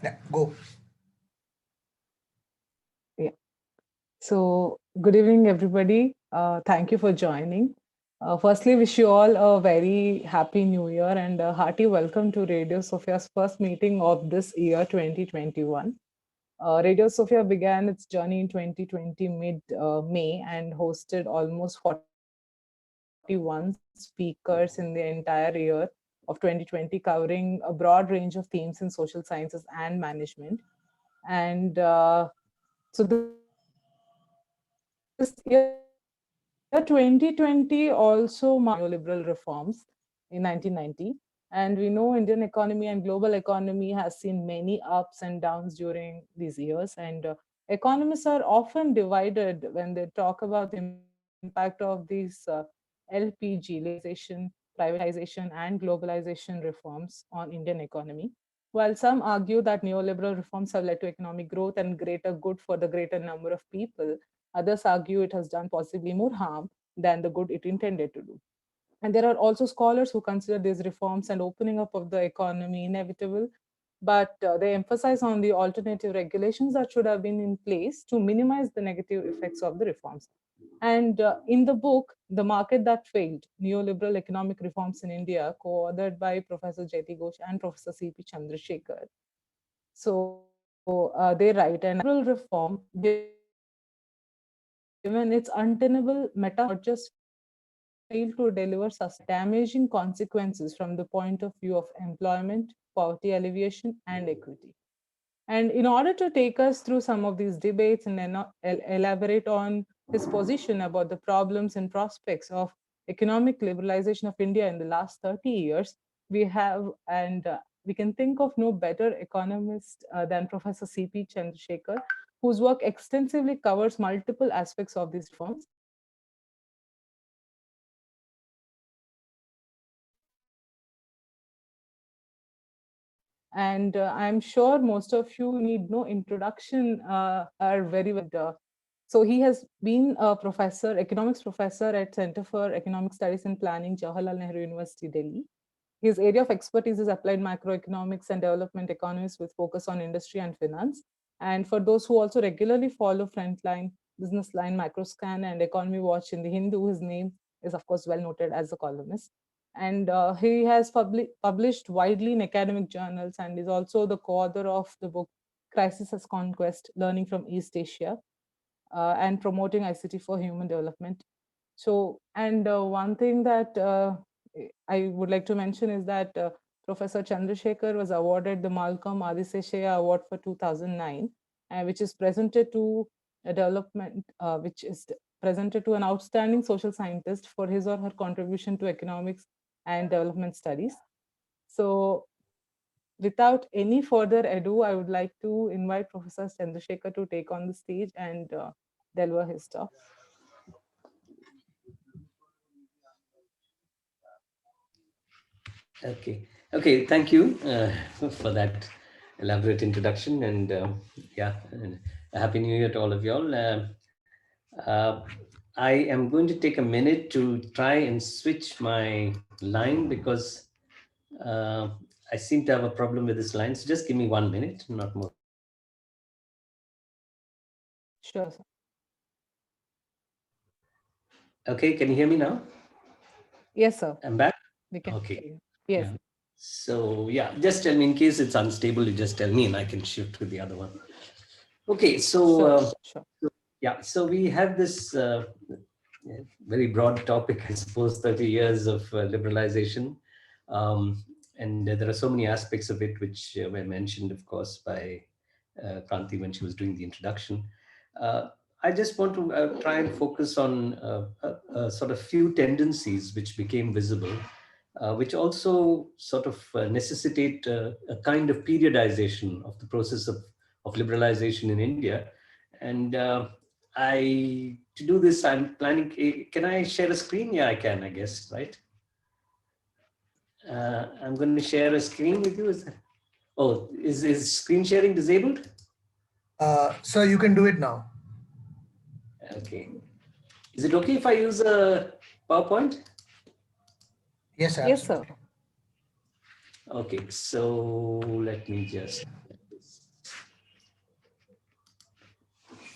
Yeah, go. Yeah. So, good evening, everybody. Thank you for joining. Firstly, wish you all a very happy new year and a hearty welcome to Radio Sofia's first meeting of this year, 2021. Radio Sofia began its journey in 2020 mid-May and hosted almost 41 speakers in the entire year of 2020, covering a broad range of themes in social sciences and management. And so this year 2020 also marked the beginning of neoliberal reforms in 1990. And we know Indian economy and global economy has seen many ups and downs during these years. And economists are often divided when they talk about the impact of these LPG, liberalization, privatization, and globalization reforms on Indian economy. While some argue that neoliberal reforms have led to economic growth and greater good for the greater number of people, others argue it has done possibly more harm than the good it intended to do. And there are also scholars who consider these reforms and opening up of the economy inevitable, but they emphasize on the alternative regulations that should have been in place to minimize the negative effects of the reforms. And in the book, The Market That Failed, Neoliberal Economic Reforms in India, co-authored by Professor Jyoti Ghosh and Professor C.P. Chandrasekhar. So they write, an neoliberal reform, given its untenable meta not just failed to deliver damaging consequences from the point of view of employment, poverty alleviation, and equity. And in order to take us through some of these debates and elaborate on his position about the problems and prospects of economic liberalization of India in the last 30 years, we have, and we can think of no better economist than Professor C.P. Chandrasekhar, whose work extensively covers multiple aspects of these reforms. And I'm sure most of you need no introduction are very well. So he has been a professor, economics professor at Center for Economic Studies and Planning, Jawaharlal Nehru University, Delhi. His area of expertise is applied macroeconomics and development economics with focus on industry and finance. And for those who also regularly follow Frontline, Business Line, Macroscan, and Economy Watch in the Hindu, his name is, of course, well noted as a columnist. And he has published widely in academic journals and is also the co-author of the book Crisis as Conquest, Learning from East Asia, and Promoting ICT for Human Development. So, and one thing that I would like to mention is that Professor Chandrasekhar was awarded the Malcolm Adiseshaiah Award for 2009, which is presented to a development, which is presented to an outstanding social scientist for his or her contribution to economics and development studies. So, without any further ado, I would like to invite Professor Chandrasekhar to take on the stage and deliver his talk. Okay. Thank you for that elaborate introduction, and and a happy New Year to all of y'all. Uh, I am going to take a minute to try and switch my line because uh, I seem to have a problem with this line. So just give me 1 minute, not more than that. Sure, sir. Okay, can you hear me now? Yes, sir. I'm back. We can Okay. hear you. Yes. Yeah. So yeah, just tell me in case it's unstable. You just tell me, and I can shift to the other one. Okay. So Sure, sure. yeah. So we have this very broad topic, I suppose, 30 years of liberalization. Um, and there are so many aspects of it which were mentioned, of course, by Kranti when she was doing the introduction. Uh, I just want to try and focus on sort of few tendencies which became visible, which also sort of necessitate a kind of periodization of the process of liberalization in India. And to do this, I'm planning, can I share a screen? Yeah, I can, I guess, right? I'm going to share a screen with you. Is screen sharing disabled? So you can do it now. Okay. Is it okay if I use a PowerPoint? Yes, Yes, sir. absolutely. Okay, so let me just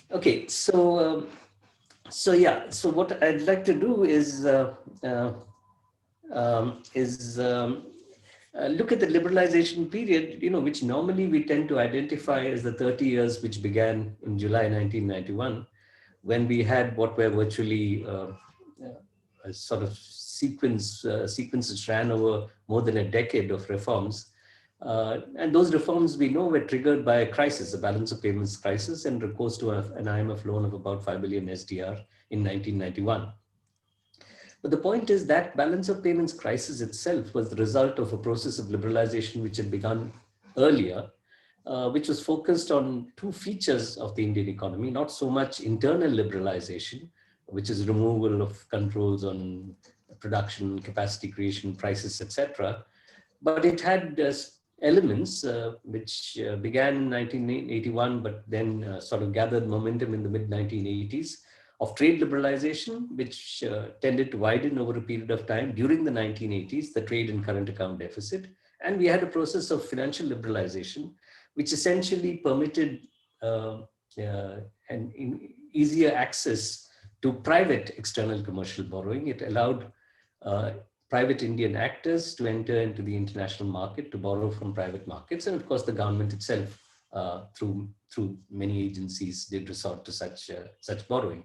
Okay, so yeah, so what I'd like to do is is look at the liberalization period, which normally we tend to identify as the 30 years which began in July 1991, when we had what were virtually a sort of sequence which ran over more than a decade of reforms. And those reforms we know were triggered by a crisis, a balance of payments crisis, and recourse to an IMF loan of about 5 billion SDR in 1991. But the point is that balance of payments crisis itself was the result of a process of liberalization which had begun earlier, which was focused on two features of the Indian economy, not so much internal liberalization, which is removal of controls on production, capacity creation, prices, etc. But it had elements which began in 1981, but then sort of gathered momentum in the mid 1980s, of trade liberalization, which tended to widen over a period of time during the 1980s, the trade and current account deficit. And we had a process of financial liberalization, which essentially permitted easier access to private external commercial borrowing. It allowed private Indian actors to enter into the international market to borrow from private markets. And of course, the government itself, through many agencies, did resort to such borrowing.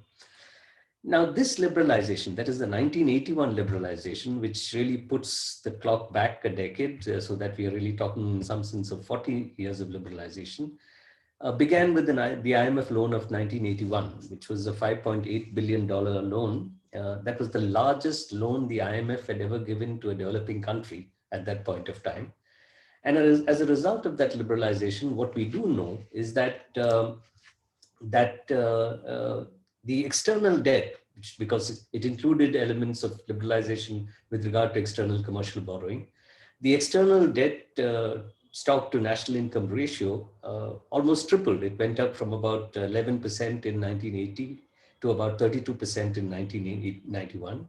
Now, this liberalization, that is the 1981 liberalization, which really puts the clock back a decade, so that we are really talking in some sense of 40 years of liberalization, began with the IMF loan of 1981, which was a $5.8 billion loan. That was the largest loan the IMF had ever given to a developing country at that point of time. And as a result of that liberalization, what we do know is that the external debt, because it included elements of liberalization with regard to external commercial borrowing, the external debt stock to national income ratio almost tripled. It went up from about 11% in 1980 to about 32% in 1991.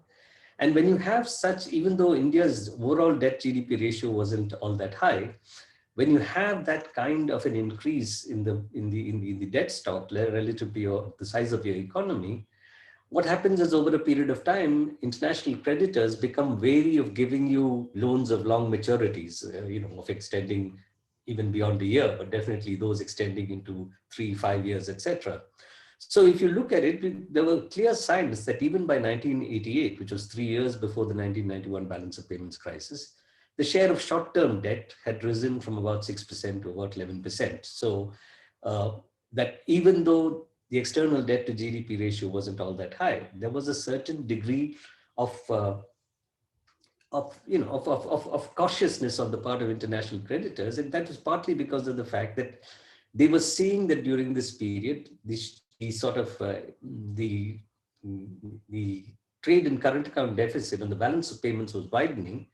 And when you have such, even though India's overall debt GDP ratio wasn't all that high, when you have that kind of an increase in the debt stock relative to the size of your economy, what happens is, over a period of time, international creditors become wary of giving you loans of long maturities, of extending even beyond a year, but definitely those extending into 3-5 years, etc. So if you look at it, there were clear signs that even by 1988, which was 3 years before the 1991 balance of payments crisis, the share of short-term debt had risen from about 6% to about 11%. So that even though the external debt to GDP ratio wasn't all that high, there was a certain degree of cautiousness on the part of international creditors, and that was partly because of the fact that they were seeing that during this period, the trade and current account deficit and the balance of payments was widening,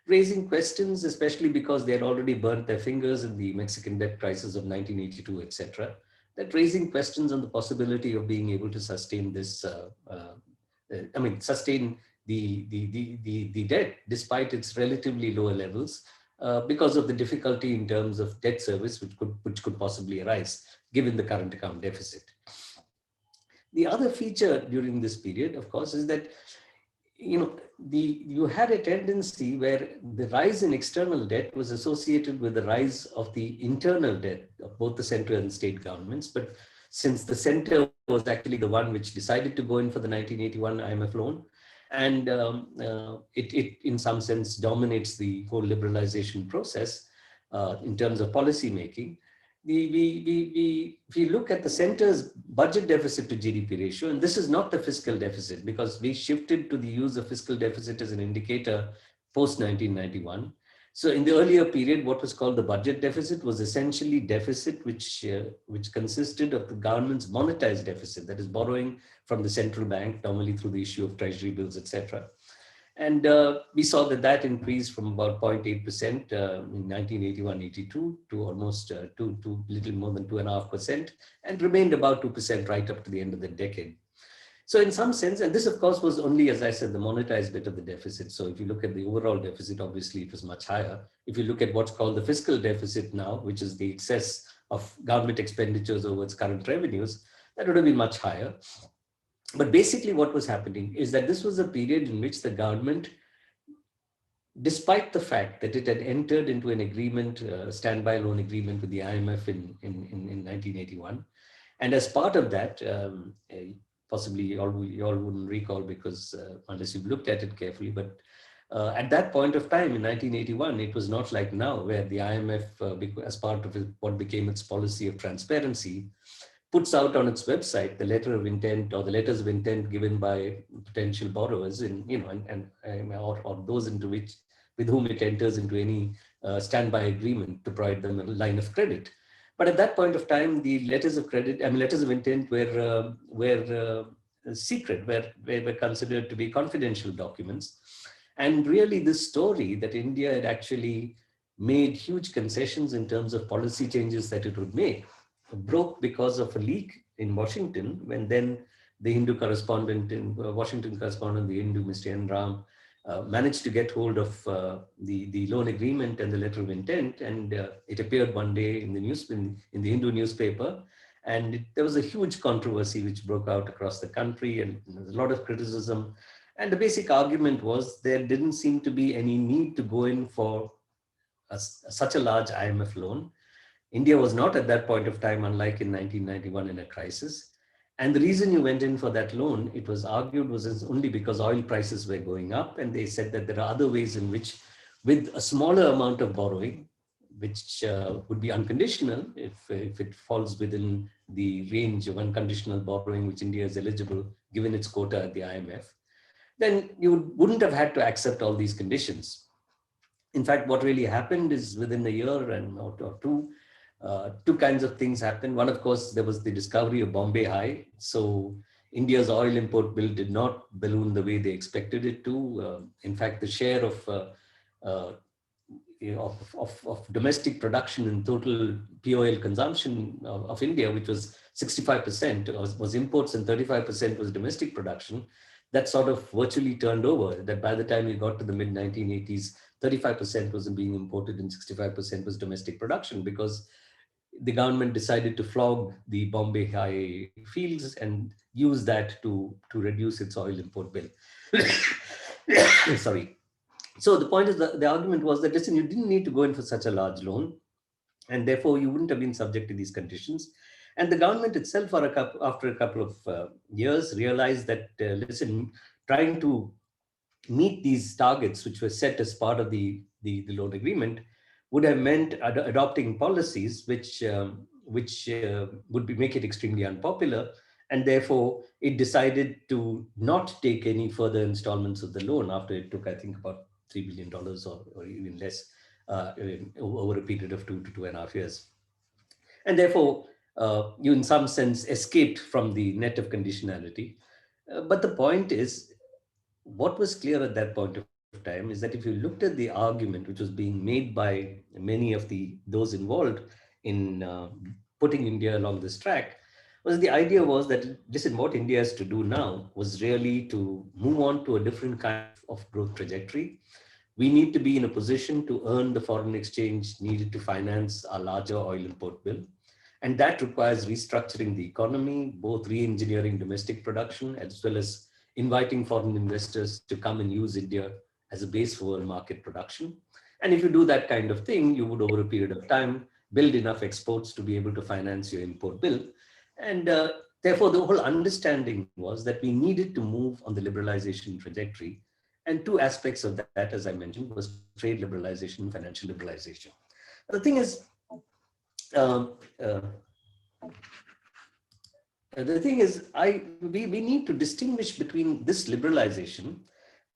raising questions, especially because they had already burnt their fingers in the Mexican debt crisis of 1982, etc. That raising questions on the possibility of being able to sustain this, sustain the debt despite its relatively lower levels, because of the difficulty in terms of debt service which could possibly arise given the current account deficit. The other feature during this period, of course, is that you had a tendency where the rise in external debt was associated with the rise of the internal debt of both the central and state governments. But since the center was actually the one which decided to go in for the 1981 IMF loan, and it in some sense dominates the whole liberalization process in terms of policy making, if you look at the center's budget deficit to GDP ratio, and this is not the fiscal deficit, because we shifted to the use of fiscal deficit as an indicator post 1991. So in the earlier period, what was called the budget deficit was essentially deficit which consisted of the government's monetized deficit, that is borrowing from the central bank, normally through the issue of treasury bills, etc. And we saw that increased from about 0.8% in 1981-82 to almost to little more than 2.5%, and remained about 2% right up to the end of the decade. So in some sense, and this of course was only, as I said, the monetized bit of the deficit. So if you look at the overall deficit, obviously it was much higher. If you look at what's called the fiscal deficit now, which is the excess of government expenditures over its current revenues, that would have been much higher. But basically what was happening is that this was a period in which the government, despite the fact that it had entered into an agreement, standby loan agreement with the IMF in 1981, and as part of that, possibly you all wouldn't recall because unless you've looked at it carefully, but at that point of time in 1981, it was not like now where the IMF, as part of what became its policy of transparency, puts out on its website the letter of intent or the letters of intent given by potential borrowers or those with whom it enters into any standby agreement to provide them a line of credit. But at that point of time, the letters of intent were secret, were considered to be confidential documents. And really this story that India had actually made huge concessions in terms of policy changes that it would make broke because of a leak in Washington, when then the Hindu correspondent in Washington correspondent, the Hindu, Mr. N. Ram, managed to get hold of the loan agreement and the letter of intent, and it appeared one day in the Hindu newspaper, and there was a huge controversy which broke out across the country, and there was a lot of criticism. And the basic argument was there didn't seem to be any need to go in for such a large IMF loan. India was not at that point of time, unlike in 1991, in a crisis. And the reason you went in for that loan, it was argued, was only because oil prices were going up. And they said that there are other ways in which, with a smaller amount of borrowing, which would be unconditional if it falls within the range of unconditional borrowing, which India is eligible, given its quota at the IMF, then you wouldn't have had to accept all these conditions. In fact, what really happened is within a year or two, two kinds of things happened. One, of course, there was the discovery of Bombay High. So India's oil import bill did not balloon the way they expected it to. In fact, the share of domestic production in total POL consumption of India, which was 65%, was imports and 35% was domestic production. That sort of virtually turned over, that by the time we got to the mid-1980s, 35% was being imported and 65% was domestic production, because the government decided to flog the Bombay High fields and use that to reduce its oil import bill. Sorry. So the point is that the argument was that, listen, you didn't need to go in for such a large loan, and therefore you wouldn't have been subject to these conditions. And the government itself, after a couple of years, realized that, listen, trying to meet these targets, which were set as part of the loan agreement, would have meant adopting policies which would make it extremely unpopular. And therefore, it decided to not take any further installments of the loan after it took, I think, about $3 billion or even less over a period of 2 to 2.5 years. And therefore, you in some sense escaped from the net of conditionality. But the point is, what was clear at that point of time is that if you looked at the argument which was being made by many of those involved in putting India along this track, the idea was that, listen, what India has to do now was really to move on to a different kind of growth trajectory. We need to be in a position to earn the foreign exchange needed to finance our larger oil import bill. And that requires restructuring the economy, both re-engineering domestic production, as well as inviting foreign investors to come and use India as a base for world market production. And if you do that kind of thing, you would, over a period of time, build enough exports to be able to finance your import bill. And therefore, the whole understanding was that we needed to move on the liberalization trajectory. And two aspects of that, as I mentioned, was trade liberalization and financial liberalization. The thing is, we need to distinguish between this liberalization,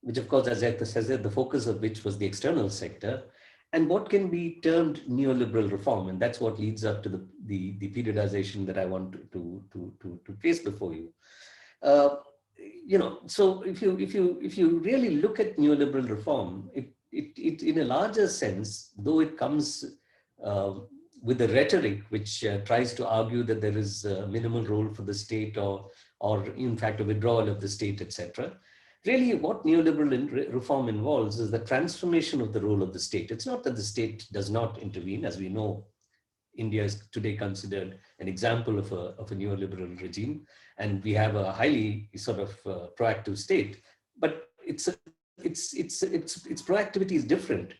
which of course, as I said, the focus of which was the external sector, and what can be termed neoliberal reform. And that's what leads up to the periodization that I want to place before you. So if you really look at neoliberal reform, it in a larger sense, though it comes with a rhetoric which tries to argue that there is a minimal role for the state or in fact a withdrawal of the state, etc. Really what neoliberal reform involves is the transformation of the role of the state. It's not that the state does not intervene. As we know, India is today considered an example of a neoliberal regime, and we have a highly sort of proactive state. But its proactivity is different.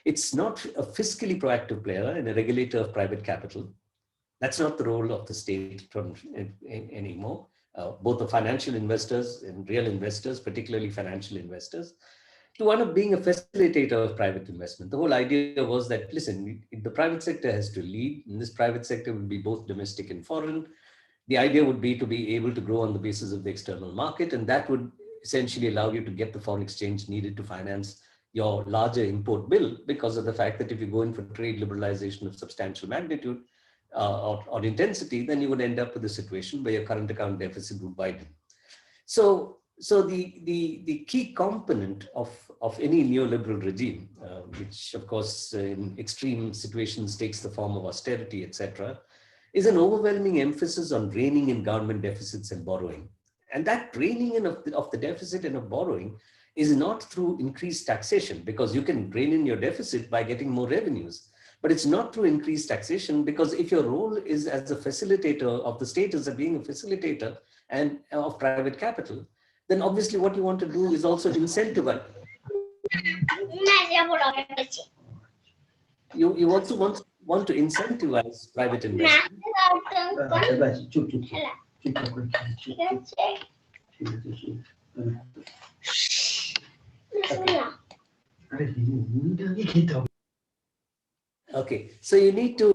It's not a fiscally proactive player and a regulator of private capital. That's not the role of the state anymore. Both the financial investors and real investors, particularly financial investors, to one of being a facilitator of private investment. The whole idea was that, listen, the private sector has to lead, and this private sector will be both domestic and foreign. The idea would be to be able to grow on the basis of the external market, and that would essentially allow you to get the foreign exchange needed to finance your larger import bill, because of the fact that if you go in for trade liberalization of substantial magnitude or intensity, then you would end up with a situation where your current account deficit would widen. So the key component of any neoliberal regime, which of course in extreme situations takes the form of austerity, etc., is an overwhelming emphasis on reining in government deficits and borrowing. And that reining in of the deficit and of borrowing is not through increased taxation, because you can rein in your deficit by getting more revenues. But it's not through increased taxation, because if your role is as a facilitator of the state, as being a facilitator and of private capital, then obviously what you want to do is also incentivize. You also want to incentivize private investment. Okay, so you need to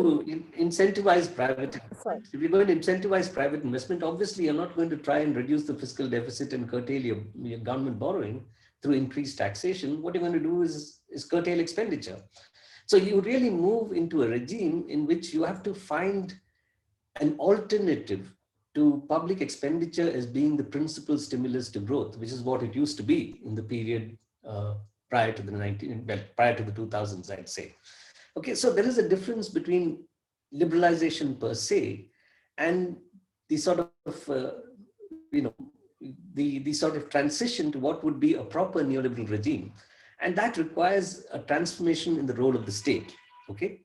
incentivize private investment. If you're going to incentivize private investment, obviously you're not going to try and reduce the fiscal deficit and curtail your government borrowing through increased taxation. What you're going to do is curtail expenditure. So you really move into a regime in which you have to find an alternative to public expenditure as being the principal stimulus to growth, which is what it used to be in the period prior to the 2000s, I'd say. Okay, so there is a difference between liberalization per se and the sort of, the sort of transition to what would be a proper neoliberal regime. And that requires a transformation in the role of the state, okay?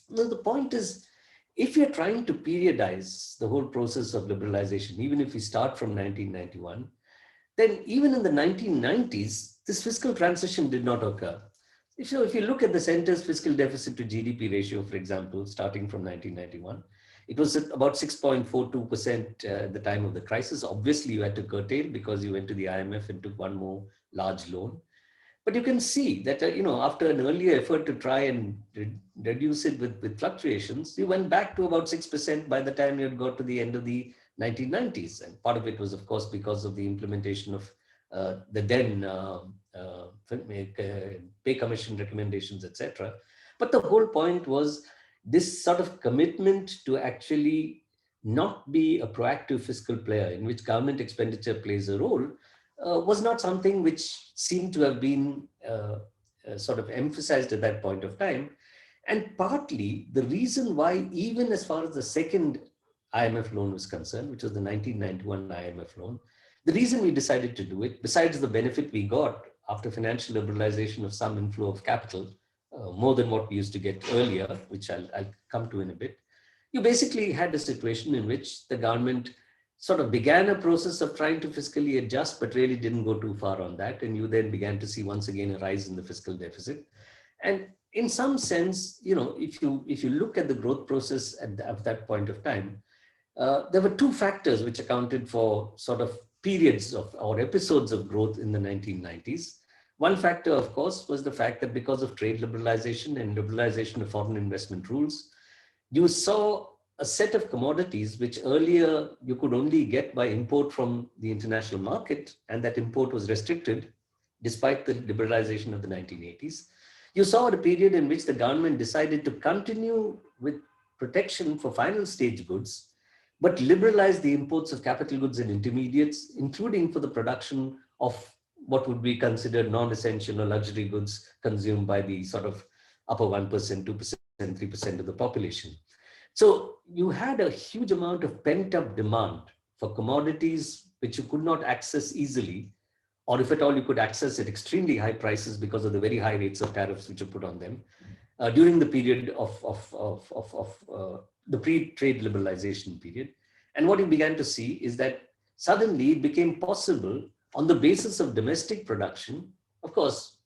Now, the point is, if you're trying to periodize the whole process of liberalization, even if we start from 1991, then even in the 1990s, this fiscal transition did not occur. If you look at the center's fiscal deficit to GDP ratio, for example, starting from 1991, it was at about 6.42% at the time of the crisis. Obviously, you had to curtail because you went to the IMF and took one more large loan. But you can see that, after an earlier effort to try and reduce it with fluctuations, you went back to about 6% by the time you had got to the end of the 1990s. And part of it was, of course, because of the implementation of the then pay commission recommendations, etc. But the whole point was this sort of commitment to actually not be a proactive fiscal player in which government expenditure plays a role was not something which seemed to have been sort of emphasized at that point of time. And partly the reason why, even as far as the second IMF loan was concerned, which was the 1991 IMF loan, the reason we decided to do it, besides the benefit we got after financial liberalization of some inflow of capital, more than what we used to get earlier, which I'll come to in a bit, you basically had a situation in which the government sort of began a process of trying to fiscally adjust, but really didn't go too far on that. And you then began to see once again a rise in the fiscal deficit. And in some sense, if you look at the growth process at that point of time, there were two factors which accounted for sort of periods of or episodes of growth in the 1990s. One factor, of course, was the fact that because of trade liberalization and liberalization of foreign investment rules, you saw a set of commodities which earlier you could only get by import from the international market, and that import was restricted despite the liberalization of the 1980s. You saw a period in which the government decided to continue with protection for final stage goods, but liberalize the imports of capital goods and intermediates, including for the production of what would be considered non-essential or luxury goods consumed by the sort of upper 1%, 2%, 3% of the population. So you had a huge amount of pent-up demand for commodities which you could not access easily, or if at all you could access at extremely high prices because of the very high rates of tariffs which are put on them. during the period of the pre-trade liberalization period. And what you began to see is that suddenly it became possible on the basis of domestic production, of course,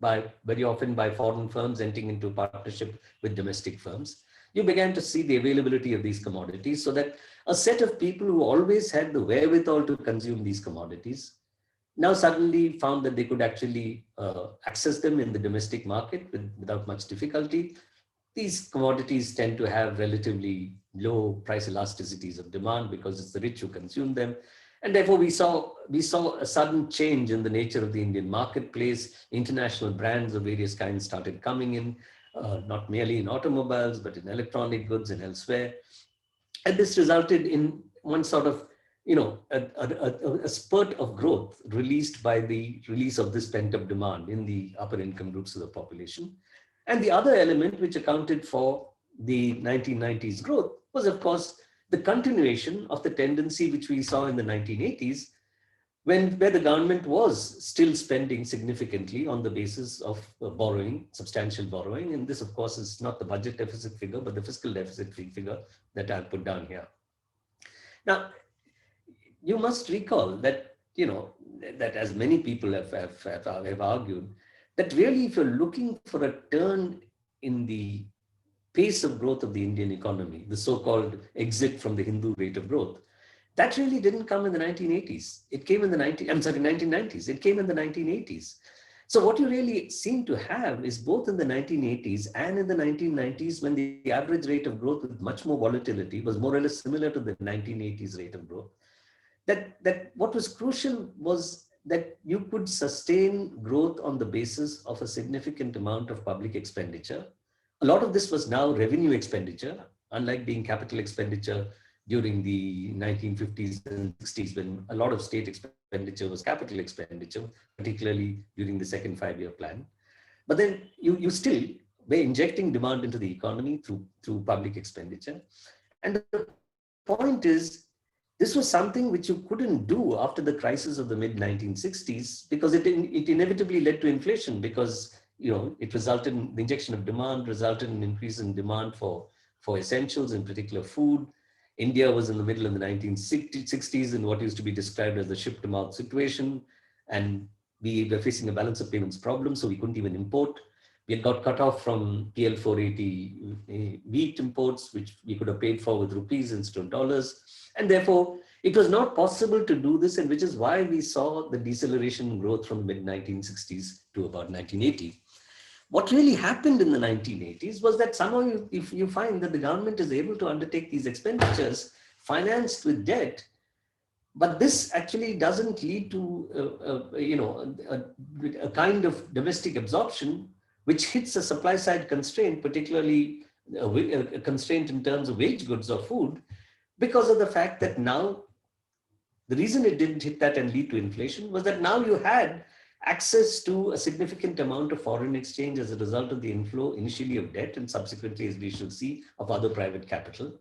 very often by foreign firms entering into partnership with domestic firms, you began to see the availability of these commodities, so that a set of people who always had the wherewithal to consume these commodities now suddenly found that they could actually access them in the domestic market without much difficulty. These commodities tend to have relatively low price elasticities of demand because it's the rich who consume them. And therefore we saw a sudden change in the nature of the Indian marketplace. International brands of various kinds started coming in, not merely in automobiles, but in electronic goods and elsewhere. And this resulted in one sort of, a spurt of growth released by the release of this pent-up demand in the upper income groups of the population. And the other element which accounted for the 1990s growth was, of course, the continuation of the tendency which we saw in the 1980s, where the government was still spending significantly on the basis of borrowing, substantial borrowing. And this, of course, is not the budget deficit figure, but the fiscal deficit figure that I'll put down here. Now, you must recall that, that as many people have argued, that really if you're looking for a turn in the pace of growth of the Indian economy, the so-called exit from the Hindu rate of growth, that really didn't come in the 1980s. It came in the 1990s. It came in the 1980s. So what you really seem to have is both in the 1980s and in the 1990s, when the average rate of growth with much more volatility was more or less similar to the 1980s rate of growth, that what was crucial was that you could sustain growth on the basis of a significant amount of public expenditure. A lot of this was now revenue expenditure, unlike being capital expenditure during the 1950s and 60s, when a lot of state expenditure was capital expenditure, particularly during the second five-year plan. But then you still were injecting demand into the economy through public expenditure. And the point is, this was something which you couldn't do after the crisis of the mid-1960s, because it inevitably led to inflation, because it resulted in the injection of demand, resulted in an increase in demand for essentials, in particular food. India was in the middle of the 1960s in what used to be described as the ship-to-mouth situation, and we were facing a balance of payments problem, so we couldn't even import. We had got cut off from PL 480 wheat imports, which we could have paid for with rupees instead of dollars. And therefore, it was not possible to do this, and which is why we saw the deceleration in growth from mid-1960s to about 1980. What really happened in the 1980s was that somehow if you find that the government is able to undertake these expenditures financed with debt, but this actually doesn't lead to a kind of domestic absorption which hits a supply side constraint, particularly a constraint in terms of wage goods or food, because of the fact that now the reason it didn't hit that and lead to inflation was that now you had access to a significant amount of foreign exchange as a result of the inflow initially of debt and subsequently, as we shall see, of other private capital.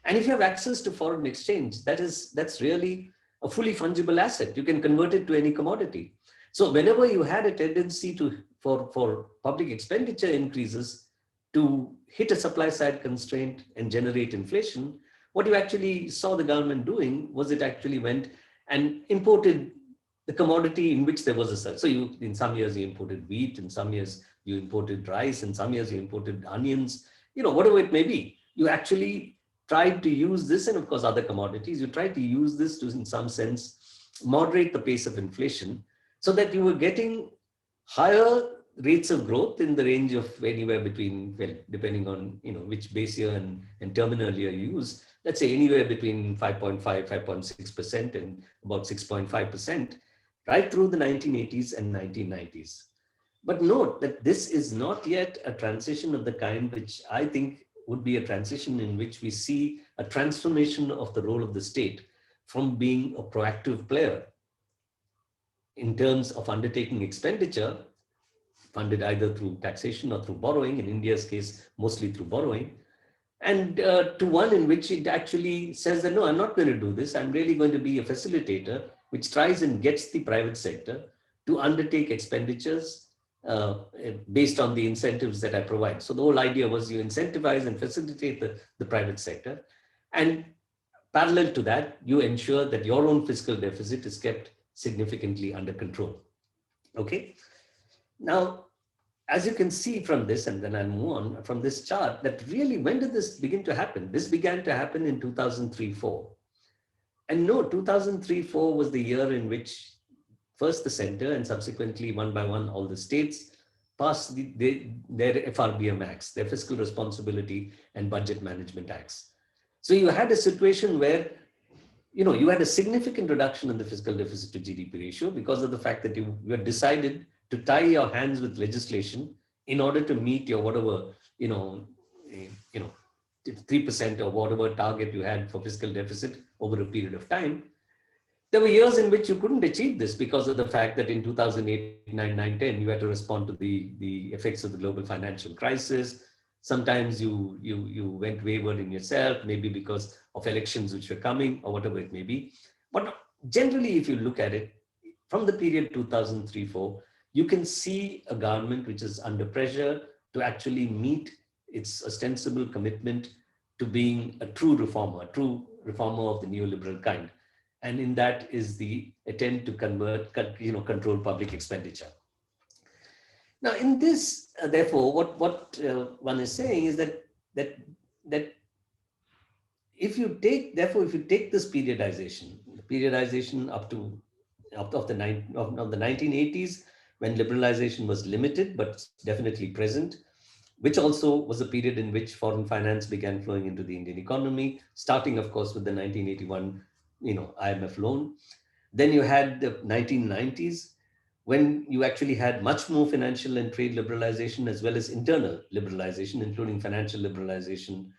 And if you have access to foreign exchange, that's really a fully fungible asset. You can convert it to any commodity. So whenever you had a tendency for public expenditure increases to hit a supply side constraint and generate inflation, what you actually saw the government doing was it actually went and imported the commodity in which there was a surge. So in some years you imported wheat, in some years you imported rice, in some years you imported onions, whatever it may be. You actually tried to use this, and of course other commodities, you tried to use this to in some sense moderate the pace of inflation, so that you were getting higher rates of growth in the range of anywhere between, well, depending on which base year and terminal year you use, let's say anywhere between 5.5, 5.6% and about 6.5%, right through the 1980s and 1990s. But note that this is not yet a transition of the kind which I think would be a transition in which we see a transformation of the role of the state from being a proactive player in terms of undertaking expenditure, funded either through taxation or through borrowing, in India's case, mostly through borrowing, and to one in which it actually says that, no, I'm not going to do this. I'm really going to be a facilitator, which tries and gets the private sector to undertake expenditures based on the incentives that I provide. So the whole idea was you incentivize and facilitate the private sector. And parallel to that, you ensure that your own fiscal deficit is kept significantly under control. Okay. Now, as you can see from this, and then I'll move on from this chart, that really, when did this begin to happen? This began to happen in 2003-4. And no, 2003-4 was the year in which first the center and subsequently one by one all the states passed their FRBM acts, their Fiscal Responsibility and Budget Management Acts. So you had a situation where you had a significant reduction in the fiscal deficit to GDP ratio because of the fact that you had decided to tie your hands with legislation in order to meet your whatever, 3% or whatever target you had for fiscal deficit over a period of time. There were years in which you couldn't achieve this because of the fact that in 2008, 9, 9, 10, you had to respond to the effects of the global financial crisis. Sometimes you went wayward in yourself, maybe because of elections which were coming or whatever it may be. But generally, if you look at it, from the period 2003-4, you can see a government which is under pressure to actually meet its ostensible commitment to being a true reformer of the neoliberal kind. And in that is the attempt to control public expenditure. Now, in this, therefore, what one is saying is that if you take this periodization up to the 1980s, when liberalization was limited but definitely present, which also was a period in which foreign finance began flowing into the Indian economy, starting, of course, with the 1981 IMF loan. Then you had the 1990s, when you actually had much more financial and trade liberalization as well as internal liberalization, including financial liberalization,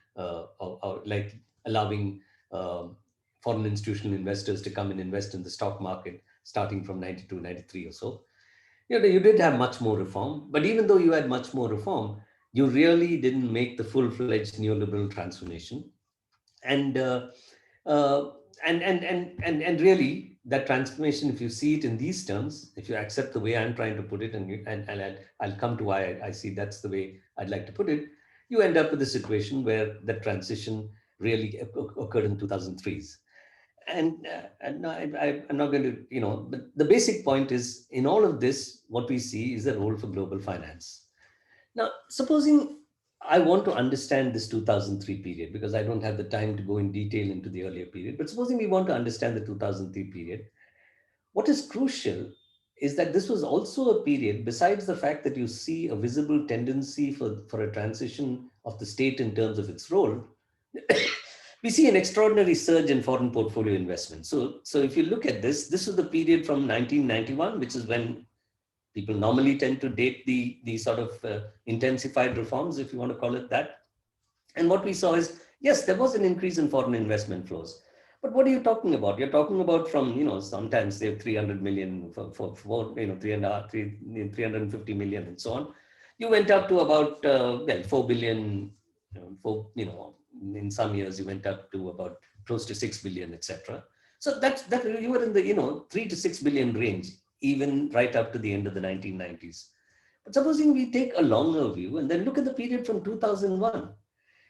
like allowing foreign institutional investors to come and invest in the stock market starting from 92, 93 or so. You did have much more reform, but even though you had much more reform, you really didn't make the full-fledged neoliberal transformation. And really, that transformation, if you see it in these terms, if you accept the way I'm trying to put it, and I'll come to why I see that's the way I'd like to put it, you end up with a situation where that transition really occurred in 2003s. And I'm not going to, but the basic point is, in all of this, what we see is the role for global finance. Now, supposing I want to understand this 2003 period, because I don't have the time to go in detail into the earlier period, but supposing we want to understand the 2003 period, what is crucial is that this was also a period, besides the fact that you see a visible tendency for a transition of the state in terms of its role, we see an extraordinary surge in foreign portfolio investment. So if you look at this is the period from 1991, which is when people normally tend to date the sort of intensified reforms, if you want to call it that. And what we saw is, yes, there was an increase in foreign investment flows. But what are you talking about? You're talking about from, sometimes they have 300 million for 350 million and so on. You went up to about, 4 billion, in some years you went up to about close to 6 billion, etc. So that you were in the, 3 to 6 billion range, even right up to the end of the 1990s. But supposing we take a longer view and then look at the period from 2001,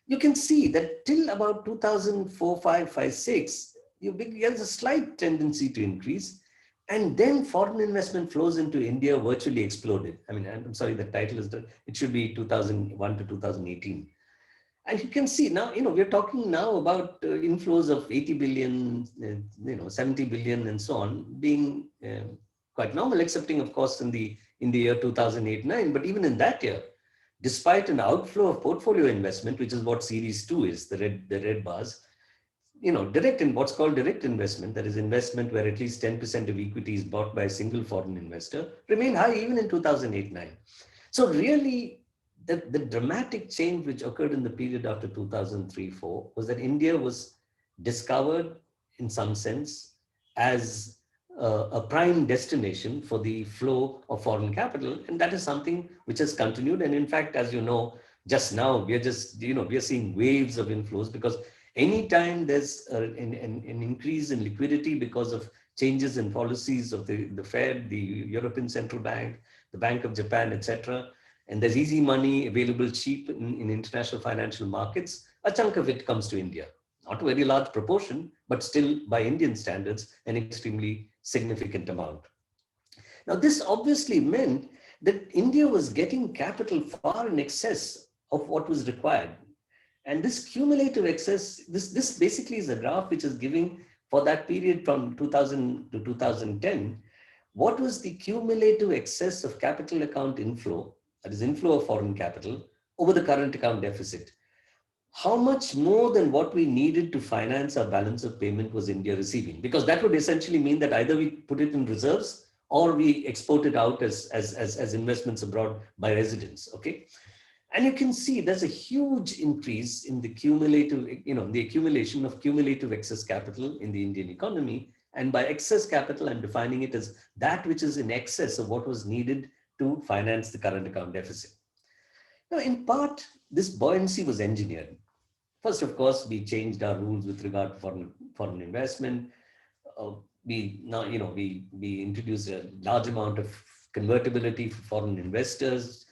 you can see that till about 2004, 5, 5, 6, there's a slight tendency to increase. And then foreign investment flows into India virtually exploded. I mean, I'm sorry, the title is, it should be 2001 to 2018. And you can see now, we're talking now about inflows of 80 billion, 70 billion and so on being quite normal, excepting of course in the year 2008-9. But even in that year, despite an outflow of portfolio investment, which is what series 2 is, the red bars, what's called direct investment, that is investment where at least 10% of equity is bought by a single foreign investor, remained high even in 2008-9. So really, the dramatic change which occurred in the period after 2003-4 was that India was discovered in some sense as a prime destination for the flow of foreign capital. And that is something which has continued. And in fact, as you know, just now, we are seeing waves of inflows, because anytime there's an increase in liquidity because of changes in policies of the Fed, the European Central Bank, the Bank of Japan, etc. And there's easy money available cheap in international financial markets. A chunk of it comes to India. Not a very large proportion, but still by Indian standards, an extremely significant amount. Now, this obviously meant that India was getting capital far in excess of what was required. And this cumulative excess, this basically is a graph which is giving for that period from 2000 to 2010, what was the cumulative excess of capital account inflow, that is inflow of foreign capital, over the current account deficit. How much more than what we needed to finance our balance of payment was India receiving? Because that would essentially mean that either we put it in reserves or we export it out as investments abroad by residents, okay? And you can see there's a huge increase in the cumulative, the accumulation of cumulative excess capital in the Indian economy. And by excess capital, I'm defining it as that which is in excess of what was needed to finance the current account deficit. Now, in part, this buoyancy was engineered. First, of course, we changed our rules with regard to foreign investment. We introduced a large amount of convertibility for foreign investors.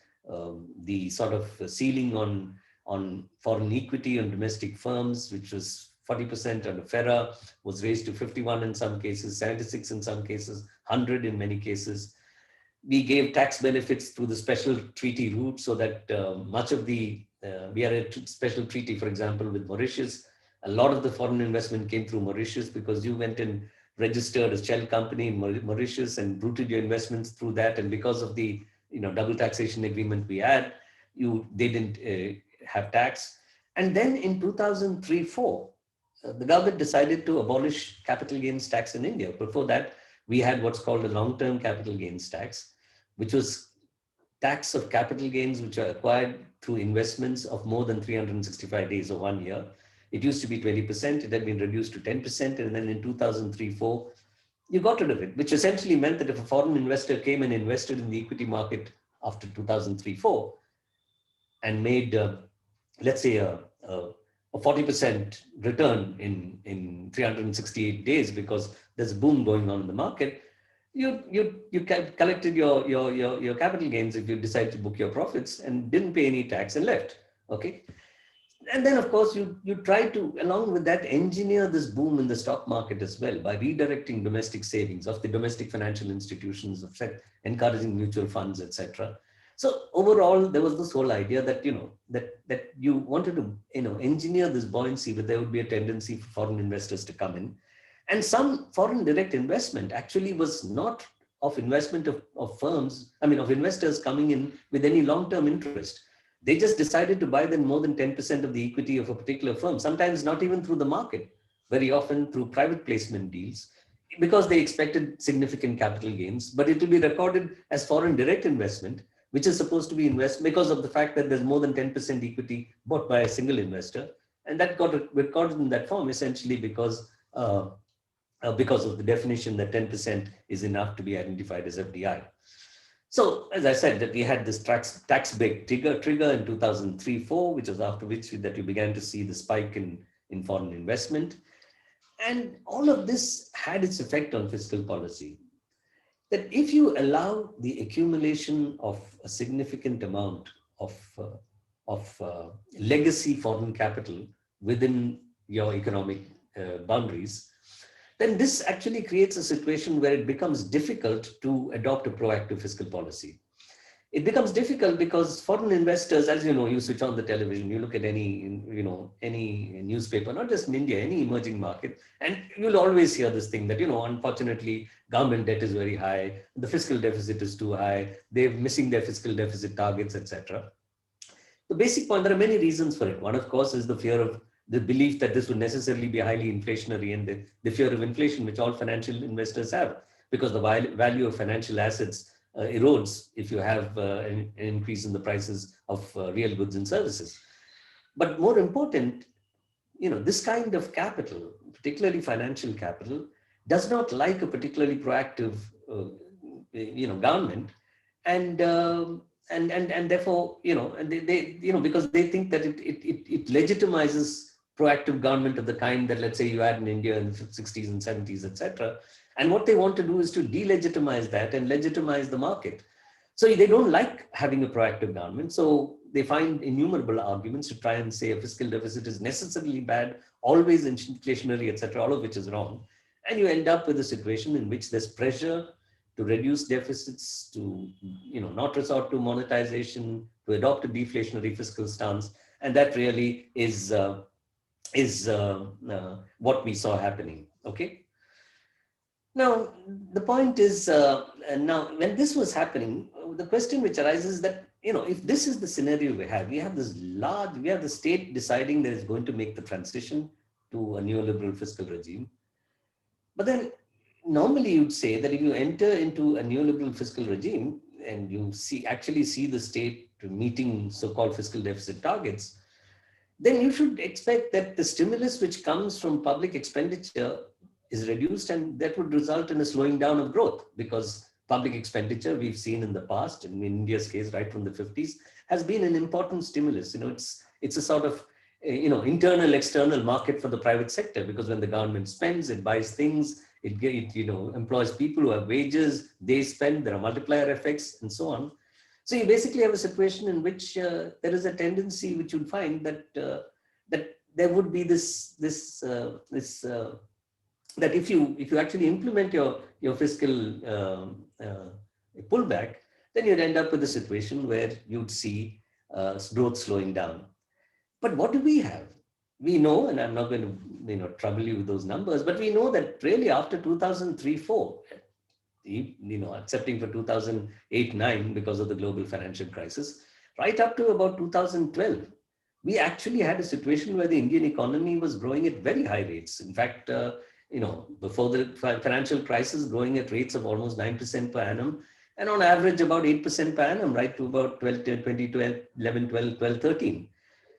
The sort of ceiling on foreign equity on domestic firms, which was 40% under FERA, was raised to 51 in some cases, 76 in some cases, 100 in many cases. We gave tax benefits through the special treaty route so that much of we had a special treaty, for example, with Mauritius. A lot of the foreign investment came through Mauritius because you went and registered a shell company in Mauritius and routed your investments through that. And because of the double taxation agreement we had, they didn't have tax. And then in 2003-04, the government decided to abolish capital gains tax in India. Before that, we had what's called a long-term capital gains tax, which was tax of capital gains which are acquired through investments of more than 365 days or 1 year. It used to be 20%, it had been reduced to 10%, and then in 2003-04, you got rid of it, which essentially meant that if a foreign investor came and invested in the equity market after 2003-04 and made, let's say, a 40% return in 368 days because there's a boom going on in the market, you collected your capital gains if you decide to book your profits and didn't pay any tax and left, okay? And then, of course, you try to, along with that, engineer this boom in the stock market as well by redirecting domestic savings of the domestic financial institutions, of encouraging mutual funds, etc. So overall, there was this whole idea that that you wanted to engineer this buoyancy, but there would be a tendency for foreign investors to come in, and some foreign direct investment actually was not of investment of firms, of investors coming in with any long-term interest. They just decided to buy then more than 10% of the equity of a particular firm, sometimes not even through the market, very often through private placement deals, because they expected significant capital gains, but it will be recorded as foreign direct investment, which is supposed to be investment because of the fact that there's more than 10% equity bought by a single investor. And that got recorded in that form essentially because of the definition that 10% is enough to be identified as FDI. So, as I said, that we had this tax break trigger in 2003-04, which was after which that you began to see the spike in foreign investment. And all of this had its effect on fiscal policy. That if you allow the accumulation of a significant amount of legacy foreign capital within your economic boundaries, then this actually creates a situation where it becomes difficult to adopt a proactive fiscal policy. It becomes difficult because foreign investors, as you know, you switch on the television, you look at any newspaper, not just in India, any emerging market, and you'll always hear this thing that, unfortunately, government debt is very high, the fiscal deficit is too high, they're missing their fiscal deficit targets, etc. The basic point, there are many reasons for it. One, of course, is the fear of the belief that this would necessarily be highly inflationary, and the fear of inflation, which all financial investors have, because the value of financial assets erodes if you have an increase in the prices of real goods and services. But more important, this kind of capital, particularly financial capital, does not like a particularly proactive, government, and therefore, because they think that it legitimizes proactive government of the kind that, let's say, you had in India in the 60s and 70s, etc. And what they want to do is to delegitimize that and legitimize the market. So they don't like having a proactive government. So they find innumerable arguments to try and say a fiscal deficit is necessarily bad, always inflationary, etc., all of which is wrong. And you end up with a situation in which there's pressure to reduce deficits, to not resort to monetization, to adopt a deflationary fiscal stance. And that really is what we saw happening. Okay. Now, the point is, now when this was happening, the question which arises that, if this is the scenario we have the state deciding that it's going to make the transition to a neoliberal fiscal regime. But then normally you'd say that if you enter into a neoliberal fiscal regime and you actually see the state meeting so-called fiscal deficit targets, then you should expect that the stimulus which comes from public expenditure is reduced, and that would result in a slowing down of growth, because public expenditure, we've seen in the past, in India's case, right from the 50s, has been an important stimulus. It's a sort of internal, external market for the private sector, because when the government spends, it buys things, it employs people who have wages, they spend, there are multiplier effects, and so on. So you basically have a situation in which there is a tendency which you'd find that that there would be that if you actually implement your fiscal pullback, then you'd end up with a situation where you'd see growth slowing down. But what do we have? We know, and I'm not going to trouble you with those numbers, but we know that really after 2003-4, excepting for 2008-9 because of the global financial crisis, right up to about 2012, we actually had a situation where the Indian economy was growing at very high rates. In fact, before the financial crisis, growing at rates of almost 9% per annum, and on average about 8% per annum, right to about 2011, 12, 13.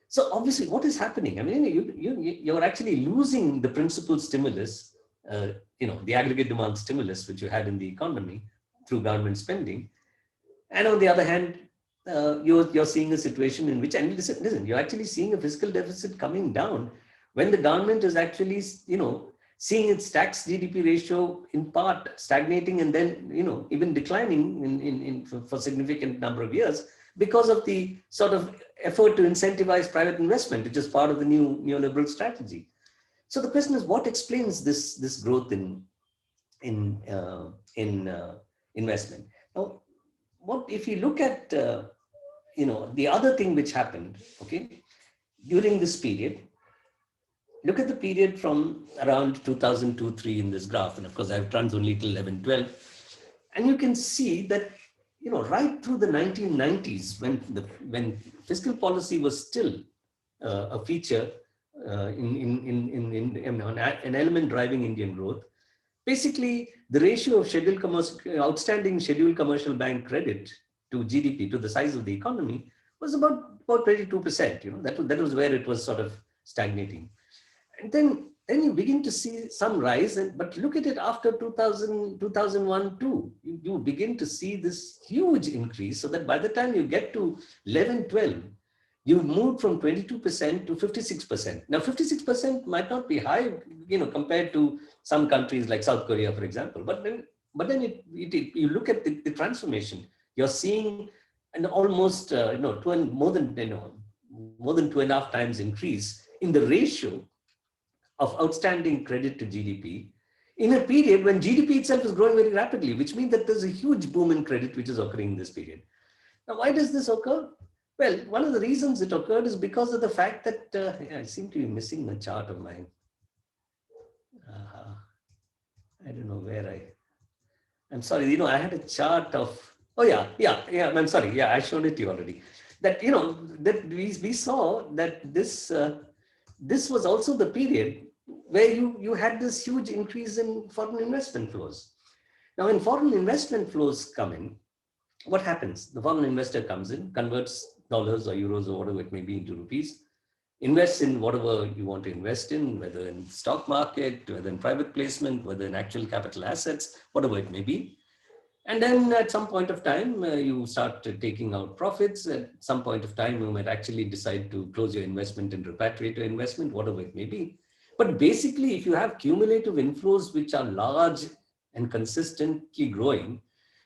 So obviously, what is happening? I mean, you're actually losing the principal stimulus, the aggregate demand stimulus, which you had in the economy through government spending. And on the other hand, you're seeing a situation in which, and listen, you're actually seeing a fiscal deficit coming down when the government is actually, seeing its tax GDP ratio in part stagnating and then, even declining for a significant number of years because of the sort of effort to incentivize private investment, which is part of the new neoliberal strategy. So the question is, what explains this growth in investment? Now, what if you look at the other thing which happened, okay, during this period? Look at the period from around 2002-3 in this graph, and of course I've runs only till 11-12, and you can see that right through the 1990s, when fiscal policy was still a feature an element driving Indian growth, basically the ratio of outstanding scheduled commercial bank credit to GDP, to the size of the economy, was about 22%. That was where it was sort of stagnating. And then you begin to see some rise, but look at it after 2001-2. You begin to see this huge increase, so that by the time you get to 11-12, you've moved from 22% to 56%. Now, 56% might not be high, compared to some countries like South Korea, for example. But then you look at the transformation. You're seeing an almost more than 2.5 times increase in the ratio of outstanding credit to GDP in a period when GDP itself is growing very rapidly, which means that there's a huge boom in credit which is occurring in this period. Now, why does this occur? Well, one of the reasons it occurred is because of the fact that I seem to be missing the chart of mine. I don't know where I'm sorry, I had a chart of, I'm sorry. Yeah, I showed it to you already. That, that we saw that this was also the period where you had this huge increase in foreign investment flows. Now, when foreign investment flows come in, what happens? The foreign investor comes in, converts dollars or euros or whatever it may be into rupees, invests in whatever you want to invest in, whether in stock market, whether in private placement, whether in actual capital assets, whatever it may be. And then at some point of time, you start taking out profits. At some point of time, you might actually decide to close your investment and repatriate your investment, whatever it may be. But basically, if you have cumulative inflows which are large and consistently growing,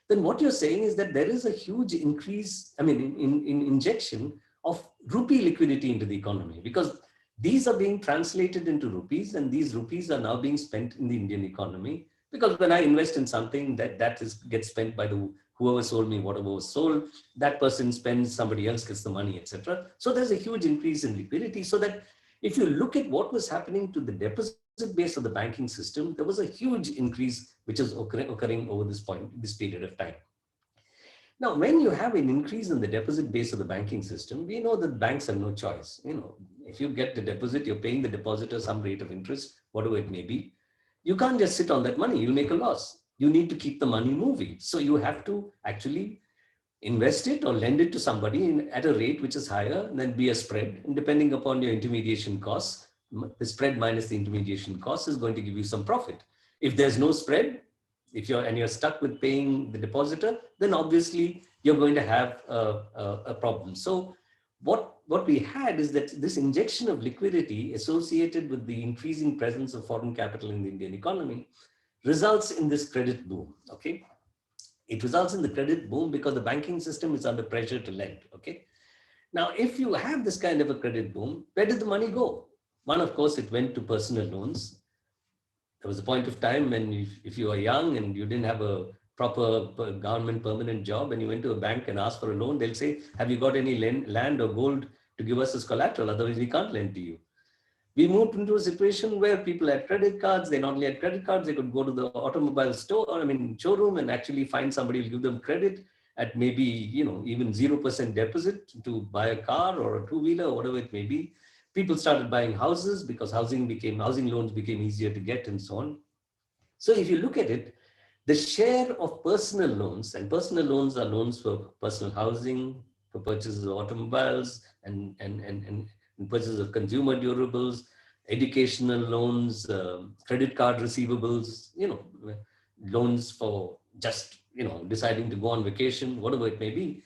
then what you're saying is that there is a huge increase, I mean, in injection of rupee liquidity into the economy, because these are being translated into rupees, and these rupees are now being spent in the Indian economy. Because when I invest in something, gets spent by the whoever sold me whatever was sold, that person spends, somebody else gets the money, etc. So there's a huge increase in liquidity. So that if you look at what was happening to the deposit base of the banking system, there was a huge increase which is occurring over this period of time. Now, when you have an increase in the deposit base of the banking system, we know that banks have no choice. If you get the deposit, you're paying the depositor some rate of interest, whatever it may be. You can't just sit on that money, you'll make a loss. You need to keep the money moving. So you have to actually invest it or lend it to somebody at a rate which is higher, and then be a spread. And depending upon your intermediation costs, the spread minus the intermediation cost is going to give you some profit. If there's no spread, if you're stuck with paying the depositor, then obviously you're going to have a problem. So what we had is that this injection of liquidity associated with the increasing presence of foreign capital in the Indian economy results in this credit boom. Okay, it results in the credit boom because the banking system is under pressure to lend. Okay, now if you have this kind of a credit boom, where did the money go? One, of course, it went to personal loans. There was a point of time when if you were young and you didn't have a proper government permanent job and you went to a bank and asked for a loan, they'll say, have you got any land or gold to give us as collateral? Otherwise, we can't lend to you. We moved into a situation where people had credit cards. They not only had credit cards, they could go to the automobile store, showroom, and actually find somebody who will give them credit at maybe, even 0% deposit to buy a car or a two-wheeler or whatever it may be. People started buying houses because housing loans became easier to get and so on. So if you look at it, the share of personal loans, and personal loans are loans for personal housing, for purchases of automobiles and purchases of consumer durables, educational loans, credit card receivables, loans for just, deciding to go on vacation, whatever it may be.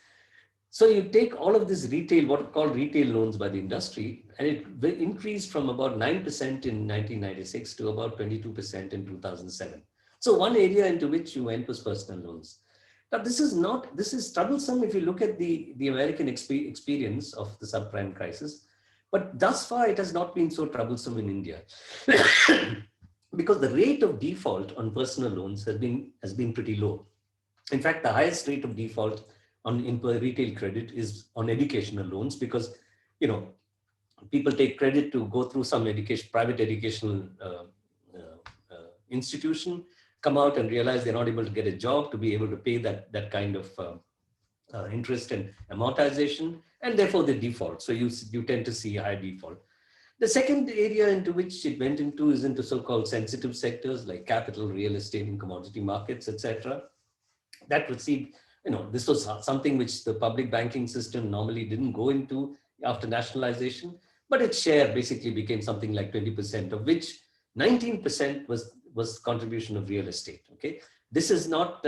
So you take all of this retail, what are called retail loans by the industry, and it increased from about 9% in 1996 to about 22% in 2007. So one area into which you went was personal loans. Now this is troublesome if you look at the American experience of the subprime crisis, but thus far it has not been so troublesome in India. Because the rate of default on personal loans has been pretty low. In fact, the highest rate of default in retail credit is on educational loans, because people take credit to go through some private educational institution, come out and realize they're not able to get a job to be able to pay that kind of interest and amortization, and therefore they default. So you tend to see a high default. The second area into which it went into is into so-called sensitive sectors like capital, real estate, and commodity markets, etc. That received, this was something which the public banking system normally didn't go into after nationalization, but its share basically became something like 20%, of which 19% was contribution of real estate. Okay, this is not